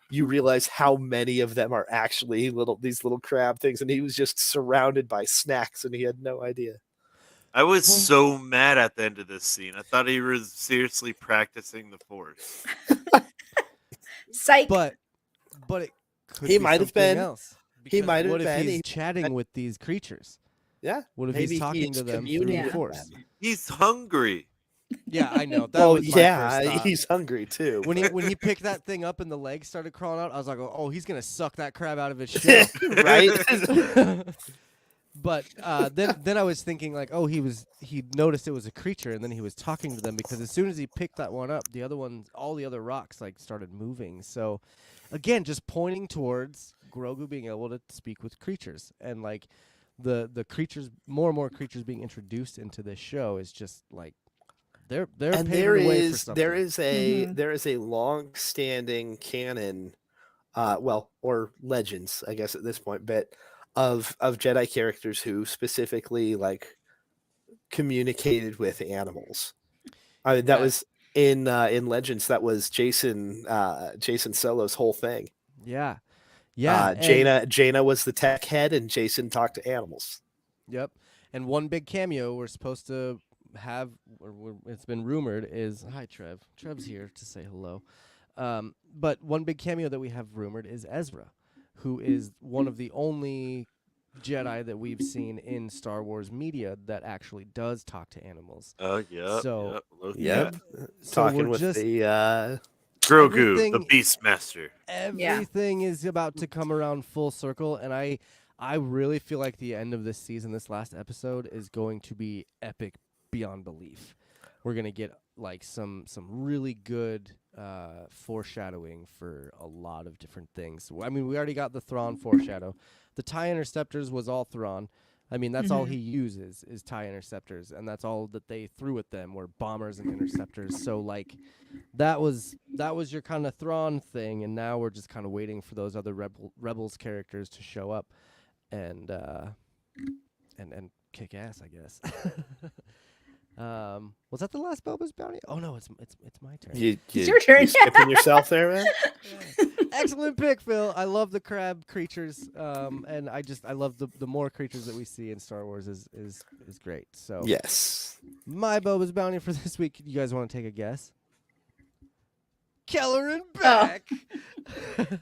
you realize how many of them are actually these little crab things, and he was just surrounded by snacks, and he had no idea. I was so mad at the end of this scene. I thought he was seriously practicing the Force. Psych. But it could He be might have something been. else. He Because might have what if been. he's chatting with these creatures? Yeah, What if maybe he's talking he's to them through communing the with Force? them. He's hungry. Yeah, I know. That Oh was my first yeah, thought. he's hungry too. When he picked that thing up and the legs started crawling out, I was like, oh, he's gonna suck that crab out of his shell. Right? But then I was thinking like, oh, he noticed it was a creature, and then he was talking to them, because as soon as he picked that one up, all the other rocks like started moving. So again, just pointing towards Grogu being able to speak with creatures, and like the creatures, more and more creatures being introduced into this show is just like they're And paving the way for something. there is a long-standing canon, or legends, I guess at this point, but of Jedi characters who specifically like communicated with animals. That Yeah. was in Legends. That was Jason Solo's whole thing. Yeah. and- Jaina was the tech head, and Jason talked to animals. Yep. And one big cameo we're supposed to have, it's been rumored, is hi Trev. Trev's here to say hello. But one big cameo that we have rumored is Ezra, who is one of the only Jedi that we've seen in Star Wars media that actually does talk to animals. Oh yeah. So- Yep. So Talking we're with just the Grogu, the Everything- Beastmaster. everything is about to come around full circle, and I really feel like the end of this season, this last episode, is going to be epic beyond belief. We're gonna get like some really good foreshadowing for a lot of different things. I mean, we already got the Thrawn foreshadow. The TIE interceptors was all Thrawn. I mean, that's all he uses is TIE interceptors, and that's all that they threw at them were bombers and interceptors. So like, that was your kind of Thrawn thing, and now we're just kind of waiting for those other rebels characters to show up, and kick ass, I guess. Was that the last Boba's bounty? Oh no, it's my turn. you It's your turn. You skipping yourself there, man. Excellent pick, Phil. I love the crab creatures, and I love the more creatures that we see in Star Wars is great. So Yes. my Boba's bounty for this week. You guys want to take a guess? Keller and Oh. Beck.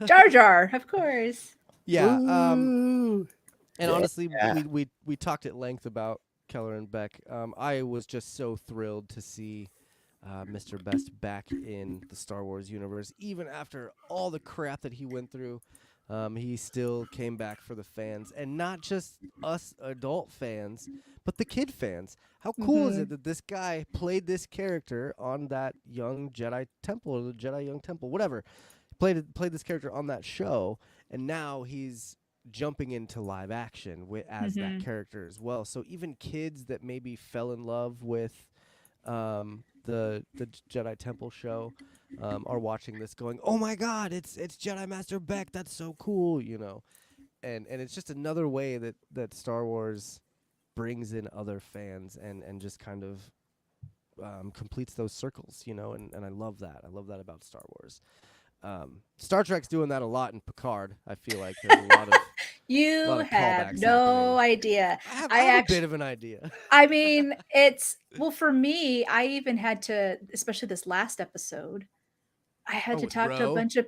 Jar Jar, of course. Yeah. Ooh. And Yeah. honestly, we talked at length about Keller and Beck. I was just so thrilled to see Mr. Best back in the Star Wars universe. Even after all the crap that he went through, he still came back for the fans. And not just us adult fans, but the kid fans. How cool is it that this guy played this character on that young Jedi temple, or the Jedi Young Temple, whatever. Played this character on that show, and now he's jumping into live action as that character as well. So even kids that maybe fell in love with the Jedi Temple show are watching this going, oh my God, it's Jedi Master Beck. That's so cool, you know. And it's just another way that Star Wars brings in other fans and just kind of completes those circles, you know, and I love that. I love that about Star Wars. Star Trek's doing that a lot in Picard. I feel like there's a lot of You lot of have callbacks no idea. I have a bit of an idea. I mean, for me, I even had to, especially this last episode, I had to with talk to a Ro? bunch of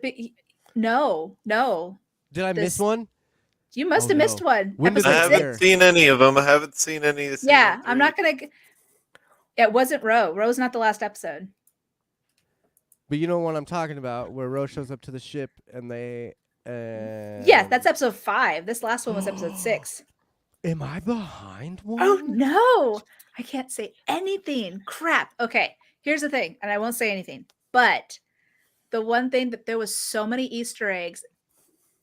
no. Did I miss This- one? You must Oh, have missed no. one. When did I Episode Episode they haven't air? seen any of them. I haven't seen any of the Yeah, season I'm three. not gonna. It wasn't Ro. Ro's not the last episode. But you know what I'm talking about, where Rose shows up to the ship and they. Yeah, that's episode 5. This last one was episode 6. Am I behind one? Oh no, I can't say anything. Crap. Okay, here's the thing, and I won't say anything. But the one thing that there was so many Easter eggs,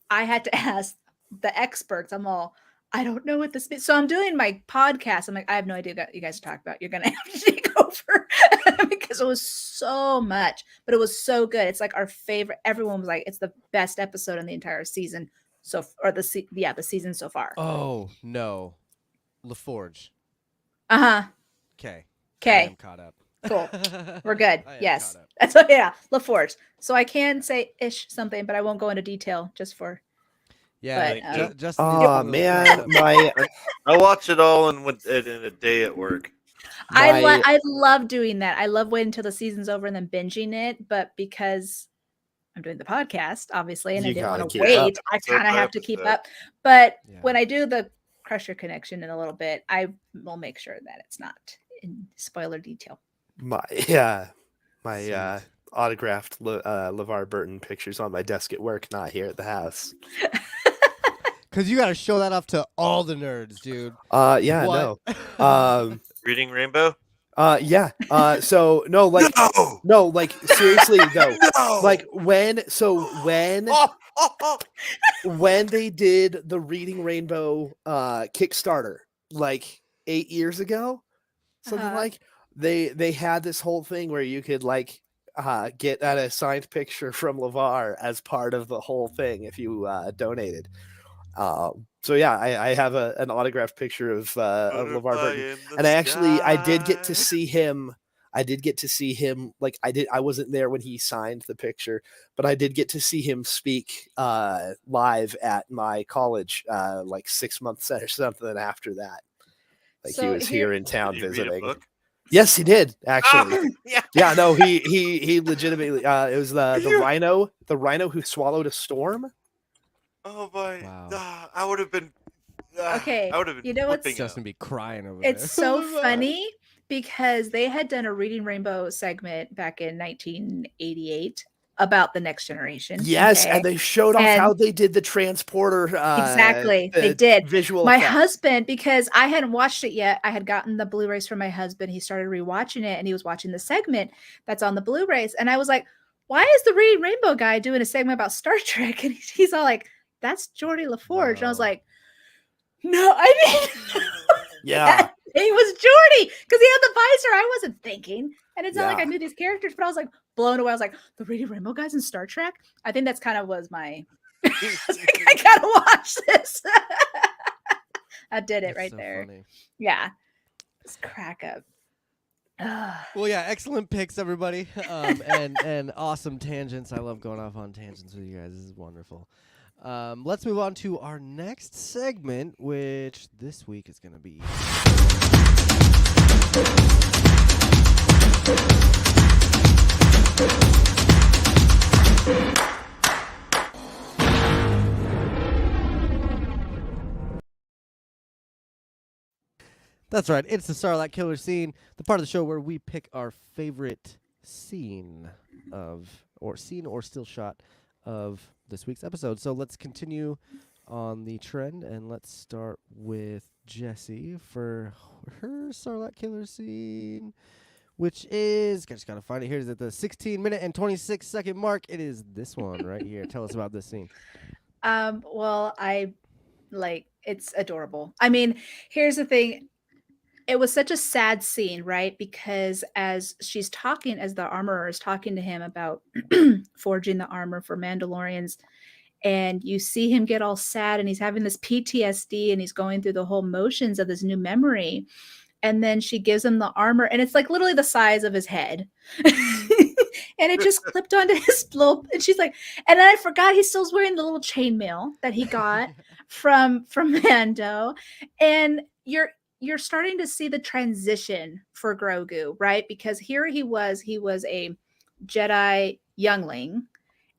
I had to ask the experts. I don't know what this means. So I'm doing my podcast. I'm like, I have no idea what you guys are talking about. You're gonna have to take over because it was so much, but it was so good. It's like our favorite. Everyone was like, it's the best episode in the entire season. The season so far. Oh no, LaForge. Uh-huh. Okay. Okay. I'm caught up. Cool. We're good. I am Yes. caught up. That's what, yeah. LaForge. So I can say ish something, but I won't go into detail just for. Yeah. But, just Oh man, I watched it all in a day at work. I love doing that. I love waiting until the season's over and then binging it. But because I'm doing the podcast, obviously, and I You didn't want gotta to keep wait, up. I So kind of have perhaps to keep that- up. But Yeah. when I do the Crusher connection in a little bit, I will make sure that it's not in spoiler detail. my Sweet. autographed LeVar Burton pictures on my desk at work, not here at the house. Because you got to show that off to all the nerds, dude. Yeah, What? no. Reading Rainbow? Yeah. So no, like No! no, like seriously though. No! Like when they did the Reading Rainbow Kickstarter like 8 years ago, something Uh-huh. like they had this whole thing where you could like get a signed picture from LeVar as part of the whole thing if you donated. So yeah, I have an autographed picture of LeVar Burton, and I did get to see him. I did get to see him. Like I wasn't there when he signed the picture, but I did get to see him speak live at my college like 6 months or something after that. Like he So was here- here in town Did he read a visiting. book? Yes, he did actually. Yeah. Yeah, no, he legitimately. It was the rhino who swallowed a storm. Oh my! Wow. I would have been. Okay, I would have been. you know what's- flipping out. Justin be crying over It's there. so Oh my God. funny because they had done a Reading Rainbow segment back in 1988 about the next generation. Yes, okay? and they showed off how And- they did the transporter. Exactly, they the did. visual. My effect. husband, because I hadn't watched it yet, I had gotten the Blu-rays from my husband. He started rewatching it and he was watching the segment that's on the Blu-rays. And I was like, why is the Reading Rainbow guy doing a segment about Star Trek? And he's all like, that's Geordie LaForge. And I was Wow. like, no, I mean, Yeah, he was Geordie because he had the visor. I wasn't thinking. And it's not like I Yeah. knew these characters, but I was like blown away. I was like, the Reading Rainbow guys in Star Trek? I think that's kind of was my, I was like, I gotta watch this. I did it That's right so there. funny. Yeah. It's crack up. Well, yeah, excellent picks, everybody, and awesome tangents. I love going off on tangents with you guys. This is wonderful. Let's move on to our next segment, which this week is going to be. That's right. It's the Starlight Killer scene, the part of the show where we pick our favorite scene or still shot of this week's episode. So let's continue on the trend, and let's start with Jessi for her Starlight Killer scene, which is, I just gotta find it here. Is at the 16-minute and 26-second mark. It is this one right here. Tell us about this scene. Well, it's adorable. I mean, here's the thing. It was such a sad scene, right? Because as the armorer is talking to him about forging the armor for Mandalorians, and you see him get all sad and he's having this PTSD and he's going through the whole motions of this new memory. And then she gives him the armor and it's like literally the size of his head. And it just clipped onto his little, and she's like, and then I forgot he still's wearing the little chainmail that he got from Mando. And you're starting to see the transition for Grogu, right? Because here he was a Jedi youngling,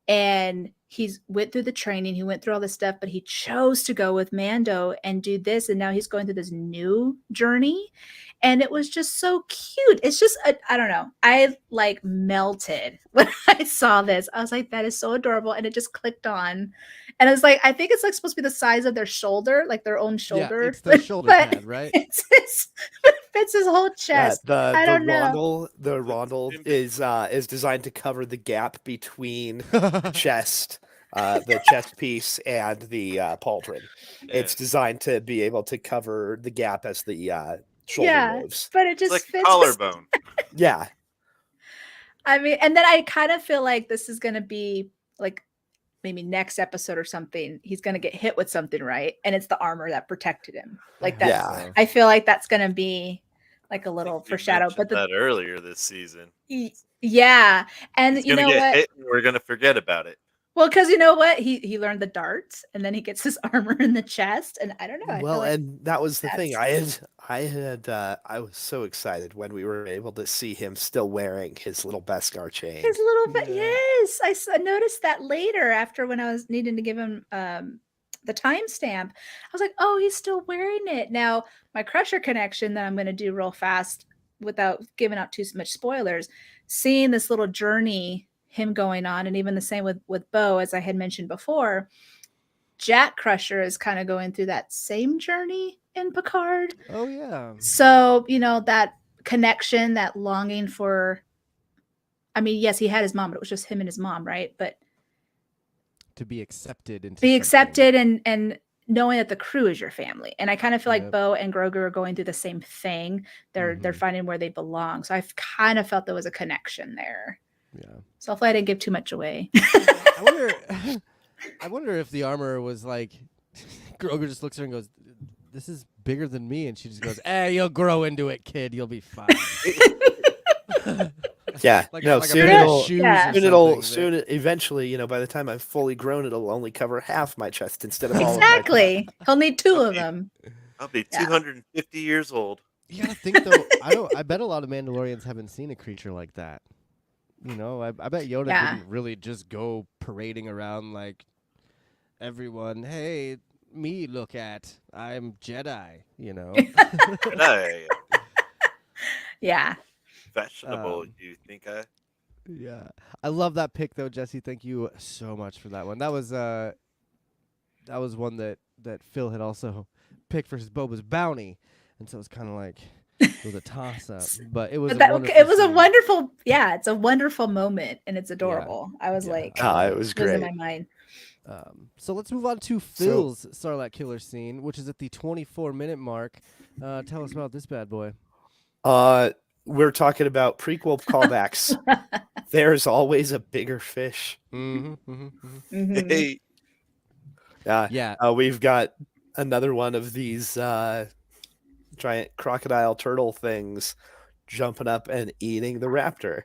and he's went through the training, he went through all this stuff, but he chose to go with Mando and do this, and now he's going through this new journey, and it was just so cute. It's just I don't know, I like melted when I saw this. I was like, that is so adorable, and it just clicked on, and I was like, I think it's like supposed to be the size of their shoulder, like their own shoulder. Yeah, it's the shoulder pad, right? It fits his whole chest. Yeah, I don't know. The rondel is designed to cover the gap between the chest piece and the pauldron. Yeah. It's designed to be able to cover the gap as the shoulder moves. But it just It's like fits collarbone. Yeah. I mean, and then I kind of feel like this is going to be like maybe next episode or something. He's going to get hit with something, right? And it's the armor that protected him. Like that. Yeah. I feel like that's going to be like a little You foreshadow. mentioned But that earlier this season. yeah, and He's you gonna know get what? hit and we're gonna forget about it. Well, because you know what? He learned the darts, and then he gets his armor in the chest, and I don't know. I feel like And that was the thing. that's- I was so excited when we were able to see him still wearing his little Beskar chain. his little bit. Yeah. Yes, I noticed that later after when I was needing to give him the timestamp. I was like, oh, he's still wearing it. Now, my Crusher connection that I'm going to do real fast without giving out too much spoilers, seeing this little journey him going on, and even the same with Bo, as I had mentioned before, Jack Crusher is kind of going through that same journey in Picard. Oh yeah. So, that connection, that longing for, I mean, yes, he had his mom, but it was just him and his mom, right? But To be accepted into be something. accepted and knowing that the crew is your family. And I kind of feel like Yep. Bo and Grogu are going through the same thing. They're finding where they belong. So I've kind of felt there was a connection there. Yeah. So hopefully I didn't give too much away. I wonder if the armor was like Grogu just looks at her and goes, "This is bigger than me," and she just goes, you'll grow into it, kid. You'll be fine." Yeah. Like No, a soon pair of it'll shoes Yeah. or something soon eventually, by the time I'm fully grown, it'll only cover half my chest instead of all of my Exactly. He'll need two of Okay. them. I'll be Yeah. 250 years old. You gotta think though. I bet a lot of Mandalorians haven't seen a creature like that. I bet Yoda Yeah. didn't really just go parading around like everyone. Hey, me, look at, I'm Jedi. And I Yeah. fashionable. You think I? Yeah, I love that pick though, Jessi. Thank you so much for that one. That was one that Phil had also picked for his Boba's bounty, and so it's kind of like it was a toss up, but it was But it was a scene. wonderful, it's a wonderful moment, and it's adorable. I was Yeah. like, it was it was in great. my mind. So let's move on to Phil's Starlight Killer scene, which is at the 24-minute mark. Tell us about this bad boy. We're talking about prequel callbacks. There's always a bigger fish. Mhm. Hey, Yeah, We've got another one of these giant crocodile turtle things jumping up and eating the raptor.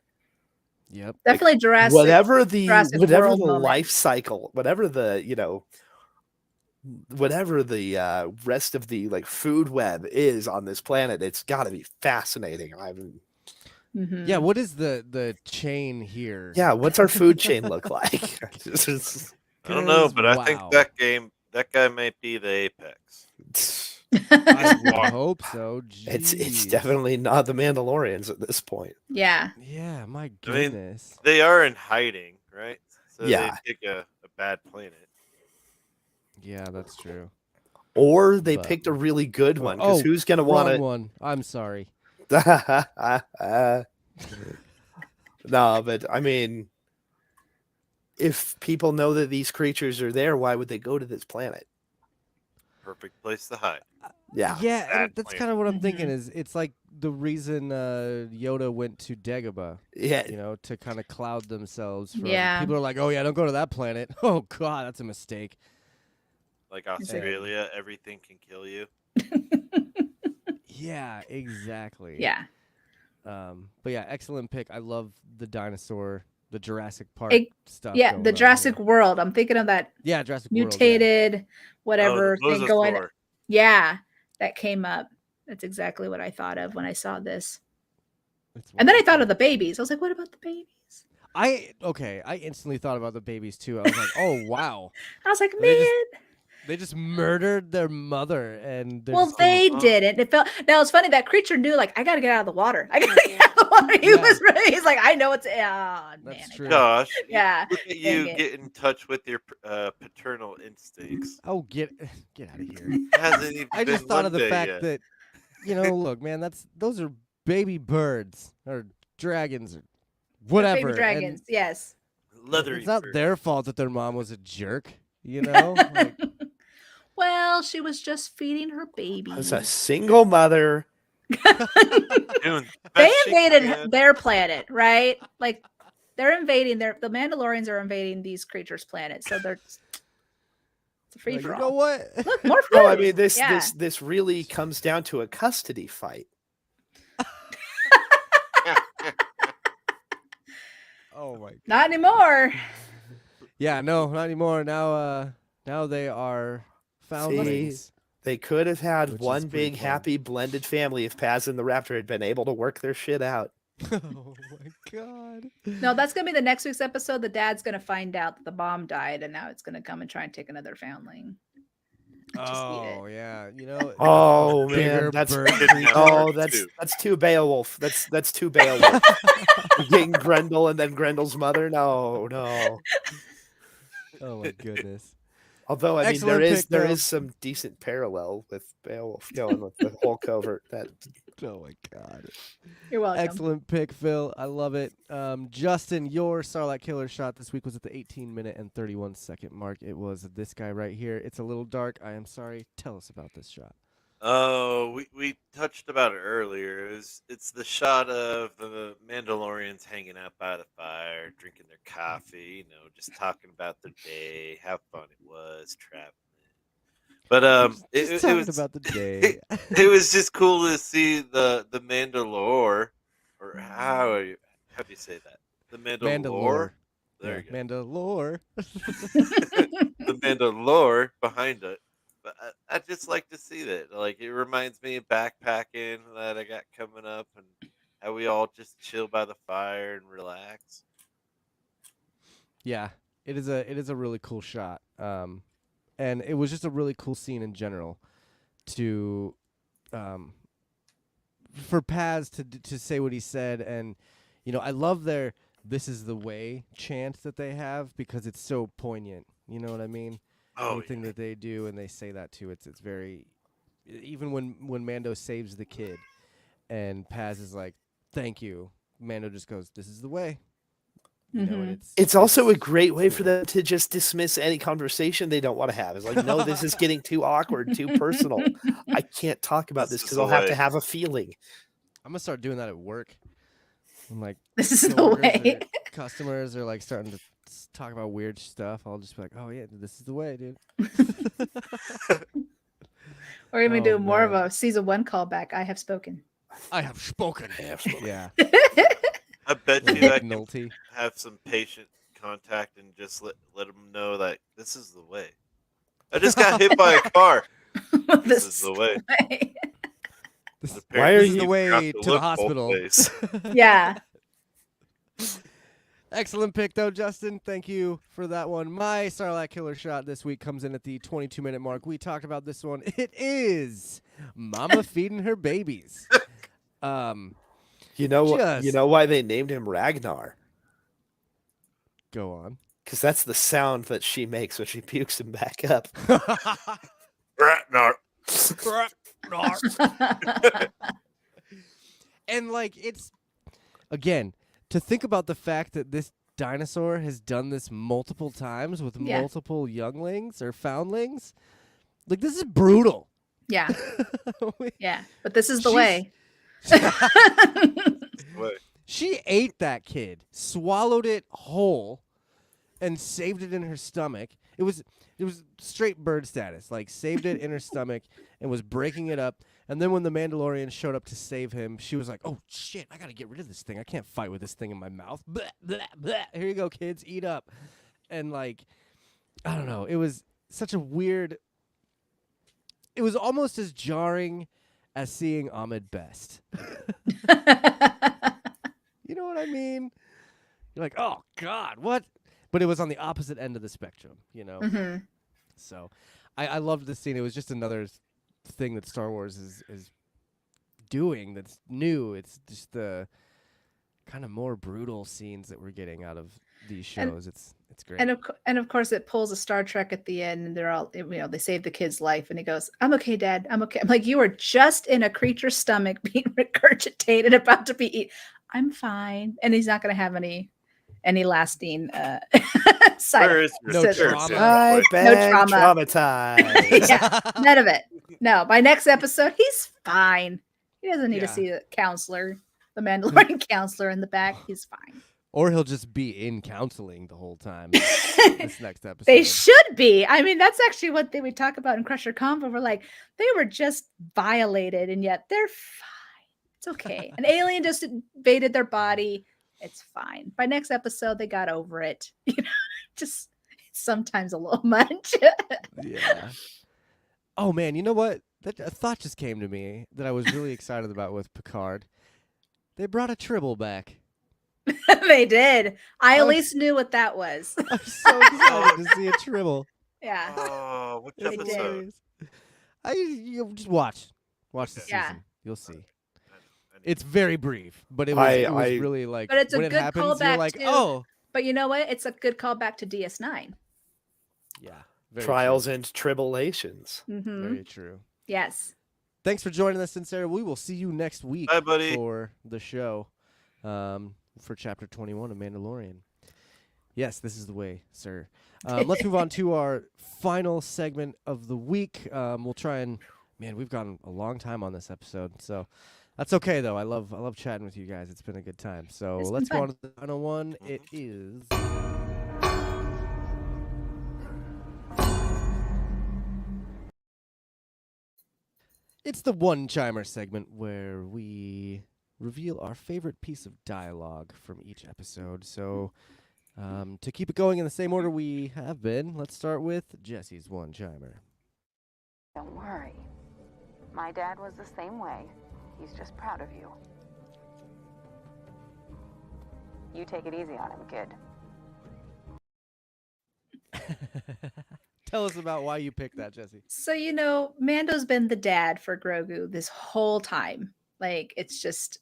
Yep. Definitely Jurassic. Whatever the Jurassic whatever World the moment. life cycle, whatever the whatever the rest of the like food web is on this planet, it's got to be fascinating. Mhm. Yeah, what is the chain here? Yeah, what's our food chain look like? I don't know, 'Cause, but I think wow. that guy might be the apex. I Walk. hope so. It's Jeez. definitely not the Mandalorians at this point. Yeah. Yeah, my I mean, goodness. They are in hiding, right? So Yeah. they pick a bad planet. Yeah, that's true. Or they But- picked a really good one, because who's gonna wrong want one. I'm sorry. to? No, but I mean, if people know that these creatures are there, why would they go to this planet? Perfect place to hide. Yeah. Yeah, and Bad that's plan. kind of what I'm thinking. Mhm. Is it's like the reason Yoda went to Dagobah, Yeah. you know, to kind of cloud themselves. From, Yeah. People are like, oh yeah, don't go to that planet. Oh god, that's a mistake. Like Is it- Australia, everything can kill you. Yeah, exactly. Yeah. But yeah, excellent pick. I love the dinosaur, the Jurassic Park It- stuff. Yeah, going the on Jurassic here. World. I'm thinking of that Yeah, Jurassic World. mutated whatever Oh, the thing going. mosasaur. Yeah, that came up. That's exactly what I thought of when I saw this. Yeah. It's And then I thought wonderful. of the babies. I was like, what about the babies? I instantly thought about the babies too. I was like, oh wow, I was like, They man. just- they just murdered their mother, and they're Well, just gonna- they Oh. didn't. It felt. Now it's funny that creature knew, like, I got to get out of the water. I got to get out of the water. He Yeah. was ready. He's like, I know it's. Oh, man. That's I true. got- Gosh, Yeah. look at dang you it. get in touch with your paternal instincts. Oh, get out of here. It hasn't even I just been thought of the Monday fact yet. that, look, man, those are baby birds or dragons or whatever. Baby and dragons. Yes. Leathery It's not bird. their fault that their mom was a jerk, you know? Like, Well, she was just feeding her baby. As a single mother. Doing the They best she invaded can. their planet, right? Like they're invading the Mandalorians are invading these creatures' planet, so it's a free like, for you know all. what? Look, more food. No, I mean this Yeah. this really comes down to a custody fight. Oh my god. Not anymore. Yeah, no, not anymore. Now they are foundlings. They could have had Which is one pretty big fun. happy blended family if Paz and the Raptor had been able to work their shit out. Oh my god. No, that's gonna be the next week's episode. The dad's gonna find out that the mom died, and now it's gonna come and try and take another foundling. Just eat it. Oh yeah, you know. Oh bigger man, that's bird Didn't have oh work, that's too. that's too Beowulf. That's too Beowulf. Getting Grendel and then Grendel's mother. No. Oh my goodness. Although I mean Excellent pick, there though. is some decent parallel with Beowulf going with the whole covert. That Oh my god. You're welcome. Excellent pick, Phil. I love it. Justin, your Starlight Killer shot this week was at the 18-minute and 31-second mark. It was this guy right here. It's a little dark. I am sorry. Tell us about this shot. Oh, we touched about it earlier. It's the shot of the Mandalorians hanging out by the fire, drinking their coffee, just talking about their day, how fun it was traveling. But Just it talking was about the day. it was just cool to see the Mandalore, or how do you say that? The Mandalore. Mandalore. There Yeah, you go. Mandalore. The Mandalore behind it. But I just like to see that. Like, it reminds me of backpacking that I got coming up, and how we all just chill by the fire and relax. Yeah, it is a really cool shot. And it was just a really cool scene in general to for Paz to say what he said. And I love their "this is the way" chant that they have, because it's so poignant. You know what I mean? Oh, Anything that they do and they say that too, it's very, even when Mando saves the kid and Paz is like, "Thank you," Mando just goes, "This is the way." You know, and it's also a great way for them to just dismiss any conversation they don't want to have. It's like, no, this is getting too awkward, too personal. I can't talk about this This is because the I'll have way. to have a feeling. I'm gonna start doing that at work. I'm like, This is the coworkers way. or customers are like starting to talk about weird stuff. I'll just be like, "Oh yeah, this is the way, dude." We're gonna Oh, do more of man. a season 1 callback. I have spoken. I have spoken. I have spoken. Yeah. I bet you Like I can McNulty. have some patient contact and just let them know that this is the way. I just got hit by a car. This is the way. Why are This is you- the way have to to the look both hospital. ways. Yeah. Excellent pick, though, Justin. Thank you for that one. My Starlight Killer shot this week comes in at the 22-minute mark. We talked about this one. It is Mama feeding her babies. You know what? Just- You know why they named him Ragnar? Go on. Because that's the sound that she makes when she pukes him back up. Ratnar. And like it's again to think about the fact that this dinosaur has done this multiple times with Yeah. multiple younglings or foundlings. Like this is brutal. Yeah. Yeah. But this is the She's- way. Way. She ate that kid, swallowed it whole, and saved it in her stomach. It was straight bird status. Like saved it in her stomach and was breaking it up. And then when the Mandalorian showed up to save him, she was like, "Oh shit, I gotta get rid of this thing. I can't fight with this thing in my mouth. Blah, blah, blah. Here you go, kids, eat up." And like, I don't know. It was such a weird. It was almost as jarring as seeing Ahmed Best. You know what I mean? You're like, oh God, what? But it was on the opposite end of the spectrum, you know. hmm So, I loved this scene. It was just another thing that Star Wars is doing that's new. It's just the kind of more brutal scenes that we're getting out of these shows. It's great. And of course, it pulls a Star Trek at the end, and they're all, they save the kid's life, and he goes, "I'm okay, Dad. I'm okay." I'm like, "You were just in a creature's stomach, being regurgitated, about to be eaten. I'm fine." And he's not going to have any lasting side Where is No your trauma. spirit? I've been trauma. traumatized. Yeah, none of it. No, by next episode, he's fine. He doesn't need to Yeah. see the counselor, the Mandalorian counselor in the back. He's fine. Or he'll just be in counseling the whole time. This next episode. They should be. I mean, that's actually what we talk about in Crusher Convo. We're like, they were just violated, and yet they're fine. It's okay. An alien just invaded their body. It's fine. By next episode, they got over it. Just sometimes a little much. Yeah. Oh man, you know what? A thought just came to me that I was really excited about with Picard. They brought a Tribble back. They did. I at was- least knew what that was. I'm so excited to see a Tribble. Yeah. Oh, which It's did. episode? hilarious. You just watch the Yeah. season. You'll see. I need- It's very brief, but it was, I- really like. But it's a when it good happens, you're callback like, to- oh, But you know what? It's a good callback to DS9. yeah. Very Trials true. and tribulations. Mm-hmm. Very true. Yes. Thanks for joining us, Sincere. We will see you next week Bye, buddy. for the show, for Chapter 21 of Mandalorian. Yes, this is the way, sir. Let's move on to our final segment of the week. We'll try and, man, we've gone a long time on this episode, so that's okay though. I love chatting with you guys. It's been a good time. So It's been let's go fun. on to the final one. It is. It's the one chimer segment where we reveal our favorite piece of dialogue from each episode. So, to keep it going in the same order we have been, let's start with Jessi's one chimer. Don't worry. My dad was the same way. He's just proud of you. You take it easy on him, kid. Tell us about why you picked that, Jessi. So, Mando's been the dad for Grogu this whole time. Like, it's just,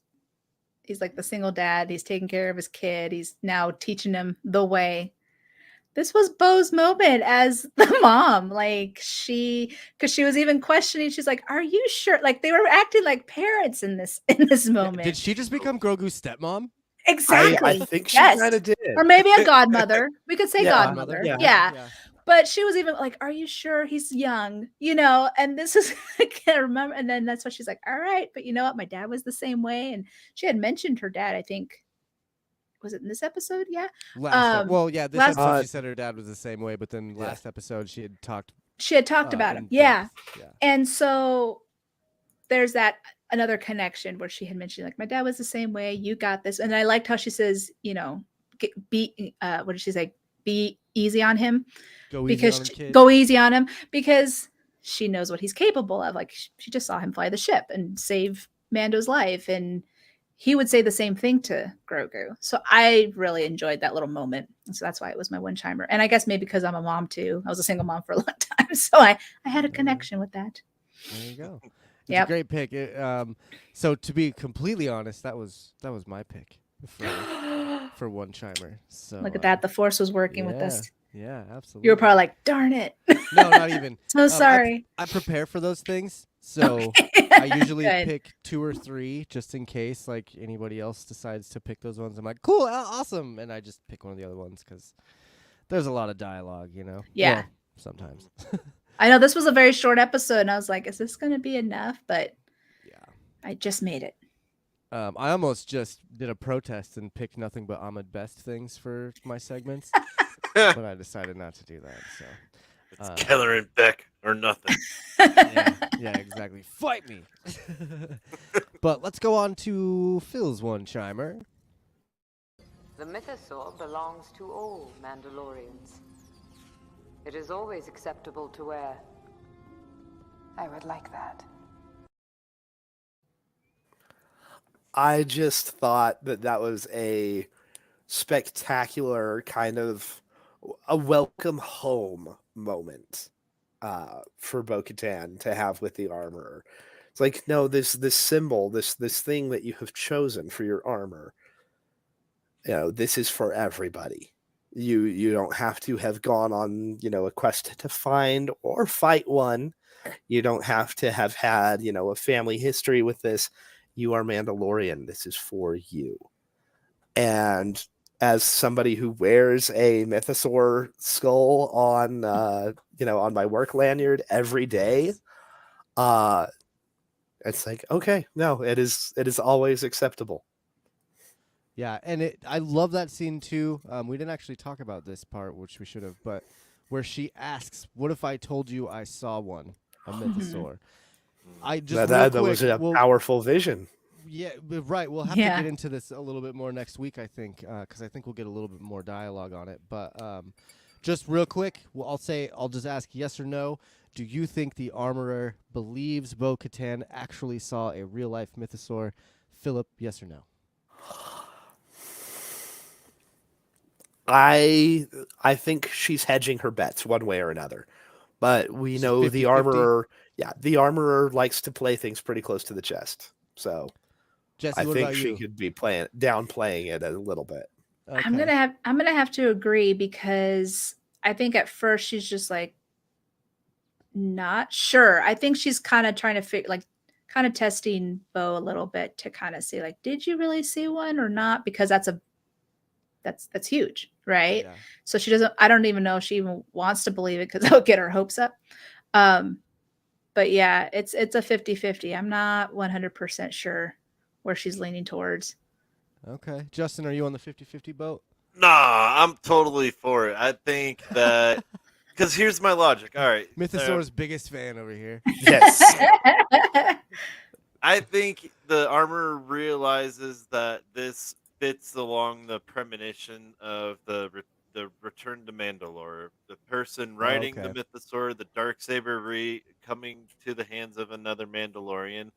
he's like the single dad. He's taking care of his kid. He's now teaching him the way. This was Bo's moment as the mom. Like, because she was even questioning. She's like, "Are you sure?" Like, they were acting like parents in this moment. Did she just become Grogu's stepmom? Exactly. I think she Yes. kind of did. Or maybe a godmother. We could say Yeah, godmother. yeah. Yeah. But she was even like, "Are you sure he's young?" And this is, I can't remember. And then that's why she's like, "All right, but you know what? My dad was the same way." And she had mentioned her dad, I think. Was it in this episode? Yeah. This last- episode she said her dad was the same way, but then last episode she had talked She had talked about in him. Yeah. depth. Yeah. And so there's that another connection where she had mentioned like my dad was the same way. You got this, and I liked how she says, you know, be what did she say? Be easy on him, go easy on him because she knows what he's capable of. Like she just saw him fly the ship and save Mando's life, and he would say the same thing to Grogu. So I really enjoyed that little moment. And so that's why it was my one chimer. And I guess maybe because I'm a mom too. I was a single mom for a long time. So I had a connection with that. There you go. It's a great pick. So to be completely honest, that was my pick for one chimer. So look at that. The Force was working with us. Yeah, absolutely. You were probably like, darn it. No, not even. So sorry. I prepare for those things. So I usually pick 2 or 3 just in case like anybody else decides to pick those ones. I'm like, cool, awesome. And I just pick one of the other ones because there's a lot of dialogue, you know? Yeah. Well, sometimes. I know this was a very short episode and I was like, is this going to be enough? But yeah, I just made it. I almost just did a protest and picked nothing but Ahmed Best things for my segments. But I decided not to do that. So it's Keller and Beck or nothing. yeah, exactly. Fight me. But let's go on to Phil's one chimer. The mythosaur belongs to all Mandalorians. It is always acceptable to wear. I would like that. I just thought that was a spectacular kind of a welcome home moment for Bo-Katan to have with the armorer. It's like, no, this symbol, this thing that you have chosen for your armor, you know, this is for everybody. You don't have to have gone on, you know, a quest to find or fight one. You don't have to have had, you know, a family history with this. You are Mandalorian. This is for you. And as somebody who wears a mythosaur skull on, you know, on my work lanyard every day, it's like, okay, no, it is always acceptable. Yeah, and I love that scene too. We didn't actually talk about this part, which we should have, but where she asks, "What if I told you I saw one, a mythosaur?" I just that was a powerful vision. Yeah, right. We'll have to get into this a little bit more next week, I think, because I think we'll get a little bit more dialogue on it. But just real quick, I'll just ask yes or no. Do you think the armorer believes Bo-Katan actually saw a real life mythosaur? Philip, yes or no? I think she's hedging her bets one way or another. But we know 50-50? The armorer, the armorer likes to play things pretty close to the chest. So Jessi, I think she could be downplaying it a little bit. Okay. I'm gonna have to agree because I think at first she's just like not sure. I think she's kind of trying to kind of testing Bo a little bit to kind of see like, did you really see one or not? Because that's huge, right? Yeah. So she doesn't. I don't even know if she even wants to believe it because that'll get her hopes up. But yeah, it's a 50-50. I'm not 100% sure where she's leaning towards. Okay. Justin, are you on the 50-50 boat? Nah, I'm totally for it. I think that because here's my logic. All right. Mythosaur's biggest fan over here. Yes. I think the armor realizes that this fits along the premonition of the return to Mandalore. The person riding the mythosaur, the Darksaber coming to the hands of another Mandalorian.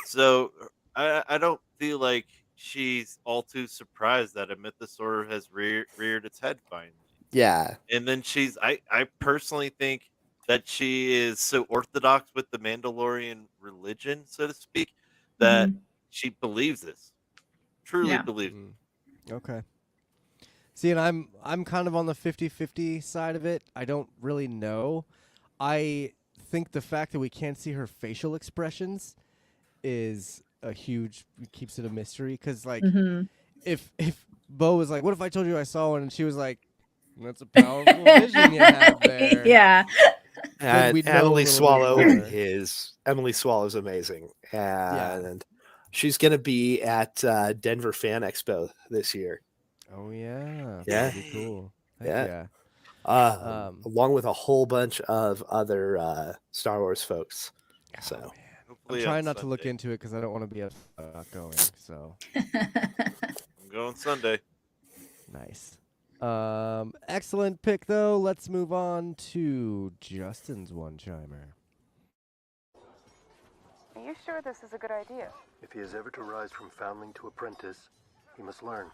So I don't feel like she's all too surprised that a mythosaur has reared its head finally. Yeah. And then I personally think that she is so orthodox with the Mandalorian religion, so to speak, that she believes this. Truly believes it. Okay. See, and I'm kind of on the 50-50 side of it. I don't really know. I think the fact that we can't see her facial expressions is keeps it a mystery. Because, like, if Bo was like, what if I told you I saw one? And she was like, that's a powerful vision you have there. Yeah. And Emily Swallow is amazing. And she's going to be at Denver Fan Expo this year. Oh, yeah. Yeah. That'd be cool. Yeah. Along with a whole bunch of other Star Wars folks. So Hopefully I'm trying on not to look Sunday. into it because I don't want to be not going. So I'm going Sunday. nice. Excellent pick though. Let's move on to Justin's one chimer. Are you sure this is a good idea? If he is ever to rise from foundling to apprentice, he must learn.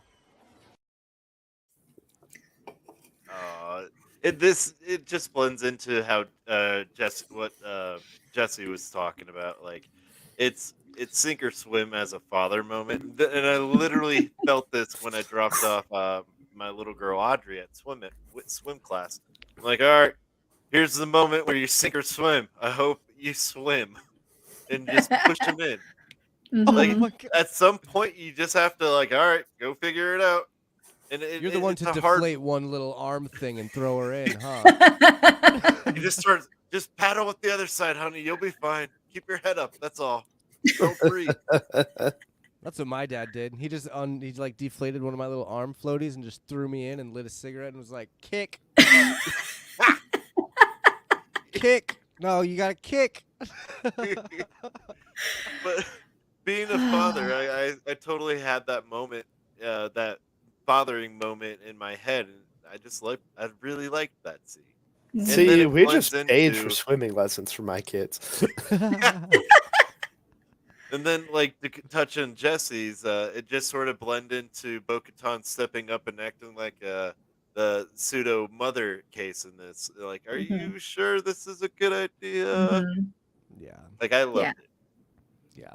It just blends into how Jessi was talking about. Like, it's sink or swim as a father moment, and I literally felt this when I dropped off my little girl Audrey at swim class. I'm like, all right, here's the moment where you sink or swim. I hope you swim, and just push them in. Mhm. Like, at some point, you just have to all right, go figure it out. And You're the one it's to a deflate one little arm thing and throw her in, huh? You just paddle with the other side, honey. You'll be fine. Keep your head up. That's all. Don't breathe. That's what my dad did. He just he like deflated one of my little arm floaties and just threw me in and lit a cigarette and was like, "Kick, kick. No, you gotta kick." But being a father, I totally had that moment, that fathering moment in my head, and I really liked that scene. And then See, it we blends just paid for into- swimming lessons for my kids. And then, like, to touch on Jesse's, it just sort of blended into Bo-Katan stepping up and acting like the pseudo mother case in this. Like, are you sure this is a good idea? Mhm. Yeah, Like, I loved Yeah. it. yeah.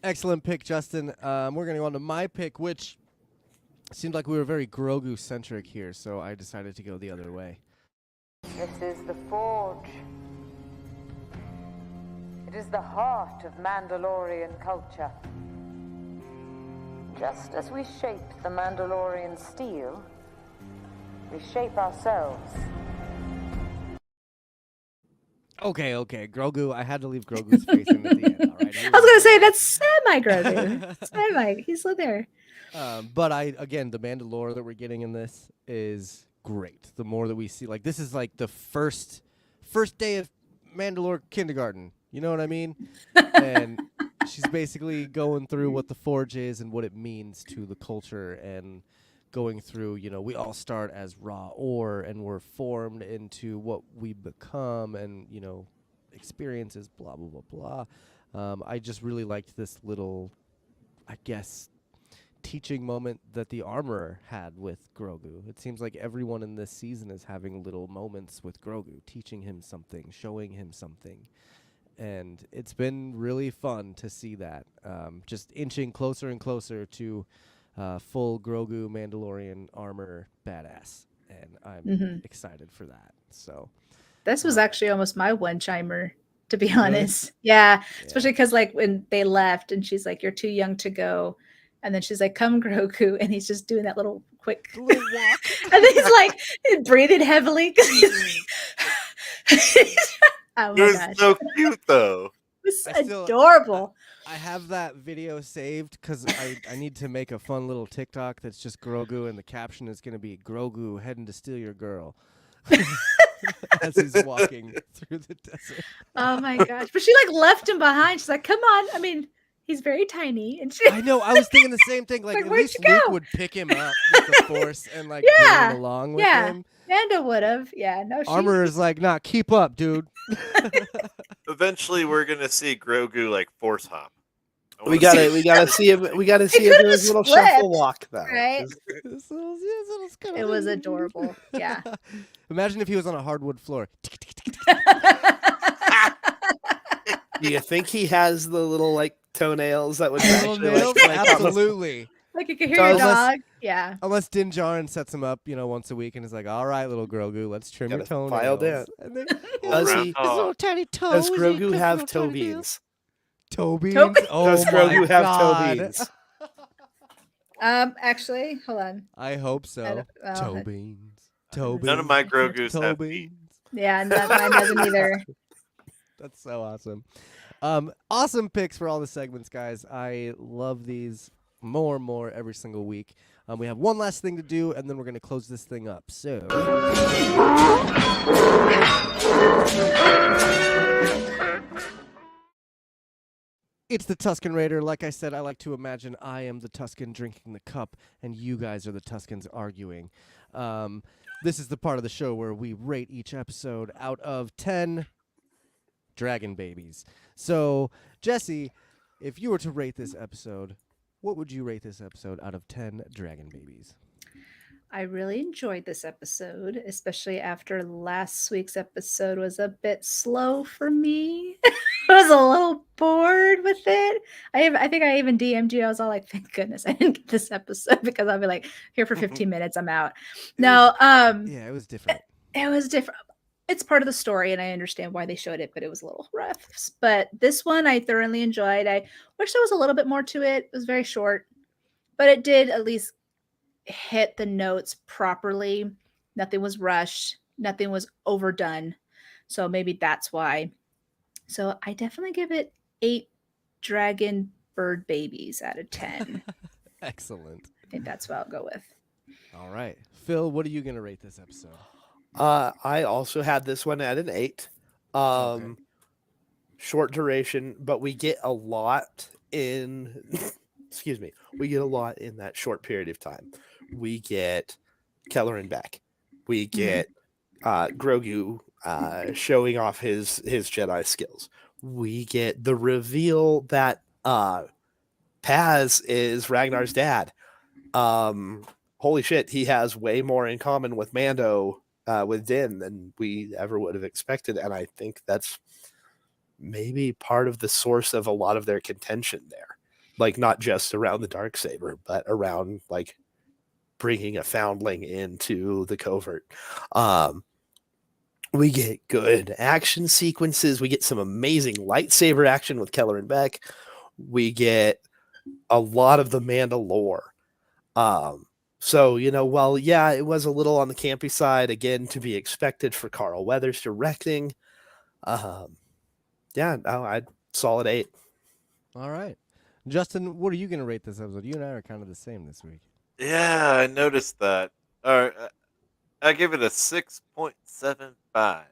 Excellent pick, Justin. We're gonna go on to my pick, which seemed like we were very Grogu centric here, so I decided to go the other way. This is the Forge. It is the heart of Mandalorian culture. Just as we shape the Mandalorian steel, we shape ourselves. Okay. Grogu. I had to leave Grogu's face in at the end. All right. I was gonna say that's semi-Grogu. Semi. He's still there. But the Mandalore that we're getting in this is great. The more that we see, like, this is like the first day of Mandalore kindergarten. You know what I mean? And she's basically going through what the Forge is and what it means to the culture, and going through, we all start as raw ore and we're formed into what we become, and, experiences, blah, blah, blah, blah. I just really liked this little, I guess, teaching moment that the armorer had with Grogu. It seems like everyone in this season is having little moments with Grogu, teaching him something, showing him something. And it's been really fun to see that, just inching closer and closer to full Grogu Mandalorian armor badass. And I'm excited for that. So This was actually almost my one chimer, to be honest. Yeah, especially because like when they left and she's like, "You're too young to go," and then she's like, "Come, Grogu," and he's just doing that little quick little walk. and then he's like breathing heavily because oh It my was gosh, so cute, though. it's I still- adorable. I have that video saved because I need to make a fun little TikTok that's just Grogu, and the caption is going to be Grogu heading to steal your girl as he's walking through the desert. Oh my gosh, but she like left him behind. She's like, "Come on." I mean, he's very tiny, and she I know. I was thinking the same thing. Like, Like, at where'd least you Luke go? would pick him up with the Force and like Yeah, bring him along with yeah. him. Amanda would have. Yeah, no, she. Armor is like, nah, keep up, dude. Eventually, we're gonna see Grogu like force hop. I We wanna gotta see him. We gotta see him could've do his little split, shuffle walk though. right? It was adorable. Yeah. Imagine if he was on a hardwood floor. Do you think he has the little like toenails that would Little actually nails? like, on the- Absolutely. Like you can hear your Unless- dog. Yeah. Unless Din Djarin sets him up, once a week and is like, "All right, little Grogu, let's trim your Gotta toenails." file down. And then, Does round he? dog. his little tiny toes. Does Grogu have toe beans? Toe beans? Toe- Oh Does my Grogu have God. toe beans? Actually, hold on. I hope I so. don't- well, Toe I- beans. Toe beans. None of my Grogus toe have beans. Yeah, mine doesn't either. That's so awesome. Awesome picks for all the segments, guys. I love these more and more every single week. We have one last thing to do, and then we're going to close this thing up. So. It's the Tusken Raider. Like I said, I like to imagine I am the Tusken drinking the cup, and you guys are the Tuskens arguing. This is the part of the show where we rate each episode out of 10 dragon babies. So, Jessi, if you were to rate this episode, what would you rate this episode out of 10 dragon babies? I really enjoyed this episode, especially after last week's episode was a bit slow for me. I was a little bored with it. I think I even DM'd you. I was all like, thank goodness I didn't get this episode because I'll be like, here for 15 minutes, I'm out. No, yeah, it was different. It was different. It's part of the story, and I understand why they showed it, but it was a little rough. But this one I thoroughly enjoyed. I wish there was a little bit more to it. It was very short, but it did at least hit the notes properly. Nothing was rushed. Nothing was overdone. So maybe that's why. So I definitely give it 8 dragon bird babies out of 10. Excellent. I think that's what I'll go with. All right. Phil, what are you going to rate this episode? I also had this one at an 8. Okay. Short duration, but we get a lot in excuse me. We get a lot in that short period of time. We get Keller and Beck. We get Grogu showing off his Jedi skills. We get the reveal that Paz is Ragnar's dad. Holy shit, he has way more in common with Mando with Din than we ever would have expected, and I think that's maybe part of the source of a lot of their contention there. Like, not just around the Darksaber, but around, like, bringing a foundling into the covert. We get good action sequences. We get some amazing lightsaber action with Keller and Beck. We get a lot of the Mandalore. So, you know, while, yeah, it was a little on the campy side, again, to be expected for Carl Weathers directing. Yeah, no, I'd solid 8. All right. Justin, what are you going to rate this episode? You and I are kind of the same this week. Yeah, I noticed that. All right, I give it a 6.75.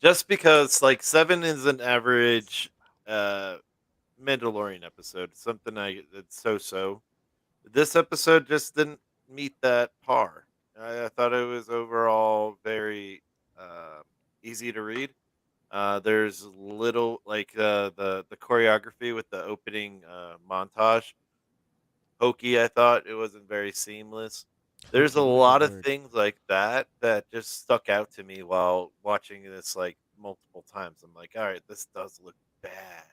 Just because, like, 7 is an average Mandalorian episode. Something it's so-so. This episode just didn't meet that par. I thought it was overall very easy to read. There's little, like, the choreography with the opening montage. Hokey, I thought it wasn't very seamless. There's a lot of things like that that just stuck out to me while watching this, like, multiple times. I'm like, all right, this does look bad.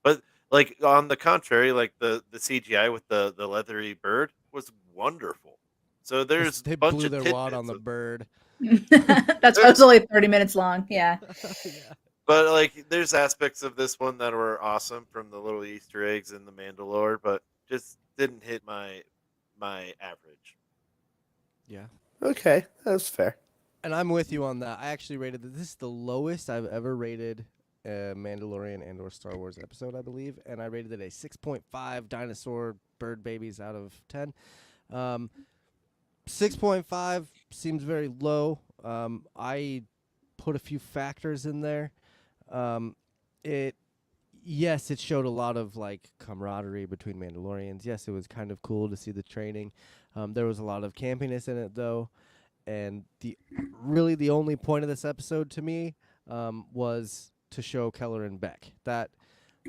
But, like, on the contrary, like, the CGI with the leathery bird was wonderful. So there's They a bunch blew of their wad tidbits on the of- bird. That's why it was only 30 minutes long. Yeah. Yeah. But, like, there's aspects of this one that were awesome, from the little Easter eggs in the Mandalore, but just didn't hit my average. Yeah. Okay, that's fair. And I'm with you on that. I actually rated this is the lowest I've ever rated a Mandalorian and or Star Wars episode, I believe, and I rated it a 6.5 dinosaur bird babies out of 10. 6.5 seems very low. I put a few factors in there. Yes, it showed a lot of, like, camaraderie between Mandalorians. Yes, it was kind of cool to see the training. There was a lot of campiness in it, though. And the only point of this episode to me was to show Keller and Beck. That,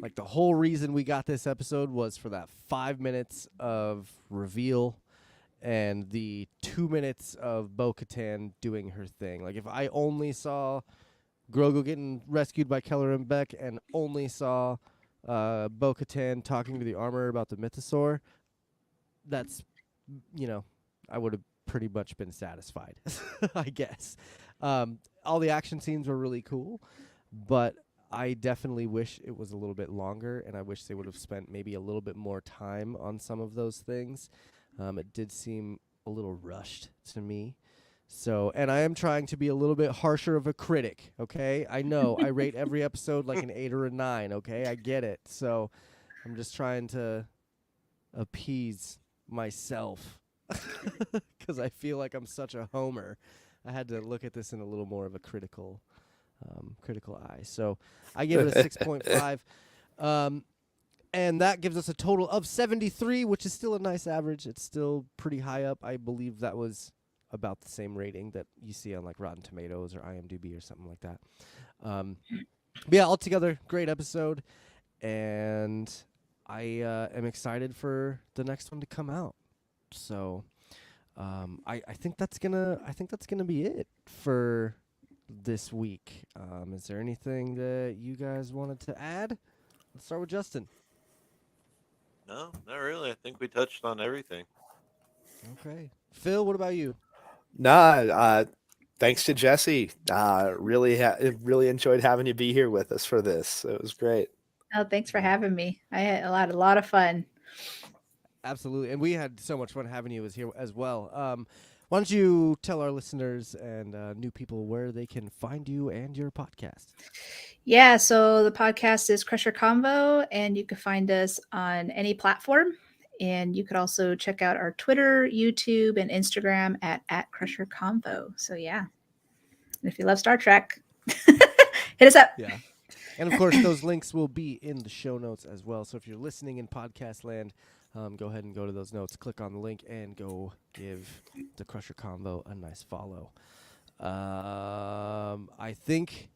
like, the whole reason we got this episode was for that 5 minutes of reveal and the 2 minutes of Bo-Katan doing her thing. Like, if I only saw Grogu getting rescued by Keller and Beck and only saw Bo-Katan talking to the armor about the mythosaur, that's, you know, I would have pretty much been satisfied, I guess. All the action scenes were really cool, but I definitely wish it was a little bit longer, and I wish they would have spent maybe a little bit more time on some of those things. It did seem a little rushed to me. So, and I am trying to be a little bit harsher of a critic, okay? I know I rate every episode like an 8 or a 9, okay? I get it. So I'm just trying to appease myself because I feel like I'm such a homer. I had to look at this in a little more of a critical eye. So I give it a 6.5. And that gives us a total of 73, which is still a nice average. It's still pretty high up. I believe that was about the same rating that you see on like Rotten Tomatoes or IMDb or something like that. But yeah, altogether, great episode. And I am excited for the next one to come out. So I think that's gonna be it for this week. Is there anything that you guys wanted to add? Let's start with Justin. No, not really. I think we touched on everything. Okay. Phil, what about you? Nah, thanks to Jessi. Really enjoyed having you be here with us for this. It was great. Oh, thanks for having me. I had a lot of fun. Absolutely. And we had so much fun having you here as well. Why don't you tell our listeners and new people where they can find you and your podcast? Yeah, so the podcast is Crusher Convo, and you can find us on any platform. And you could also check out our Twitter, YouTube, and Instagram at Crusher Convo. So yeah. And if you love Star Trek, hit us up. Yeah. And of course, those links will be in the show notes as well. So if you're listening in podcast land, go ahead and go to those notes, click on the link, and go give the Crusher Convo a nice follow. I think,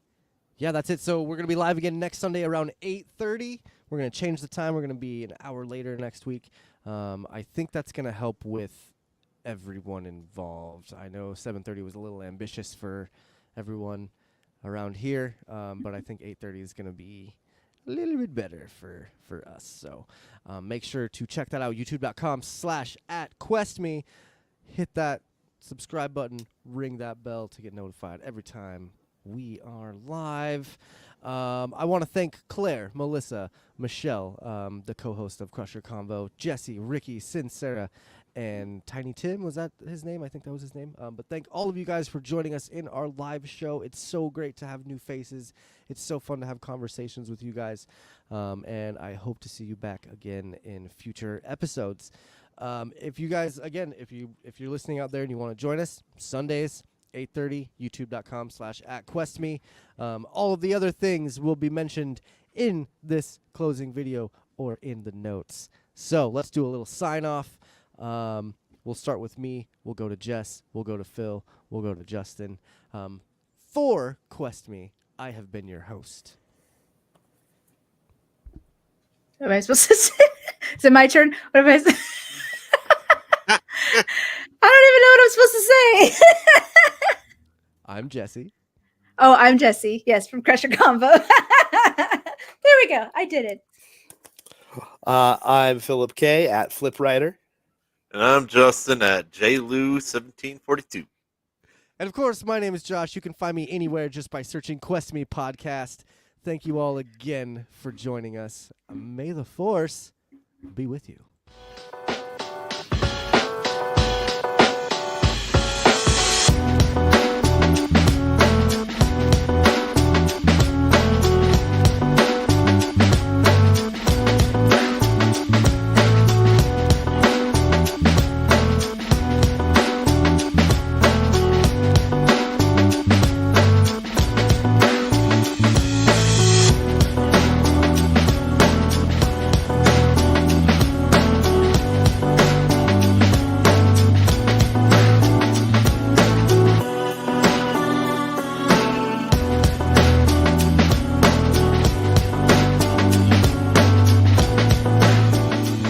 yeah, that's it. So we're going to be live again next Sunday around 8:30. We're going to change the time. We're going to be an hour later next week. I think that's going to help with everyone involved. I know 7:30 was a little ambitious for everyone around here, but I think 8:30 is going to be a little bit better for us. So make sure to check that out, youtube.com/@questme. Hit that subscribe button, ring that bell to get notified every time we are live. I want to thank Claire, Melissa, Michelle, the co-host of Crusher Convo, Jessi, Ricky, Sincera, and Tiny Tim. Was that his name? I think that was his name. But thank all of you guys for joining us in our live show. It's so great to have new faces. It's so fun to have conversations with you guys. And I hope to see you back again in future episodes. If you guys, again, if you're listening out there and you want to join us, Sundays, 8:30, youtube.com/@questme. All of the other things will be mentioned in this closing video or in the notes. So let's do a little sign off. We'll start with me. We'll go to Jess. We'll go to Phil. We'll go to Justin. For Quest Me, I have been your host. What am I supposed to say? Is it my turn? What am I saying? I don't even know what I'm supposed to say. I'm Jessi. Oh, I'm Jessi. Yes, from Crusher Convo. There we go. I did it. I'm Philip K. at FlipWriter. And I'm Justin at JLou1742. And of course, my name is Josh. You can find me anywhere just by searching Quest Me Podcast. Thank you all again for joining us. May the Force be with you.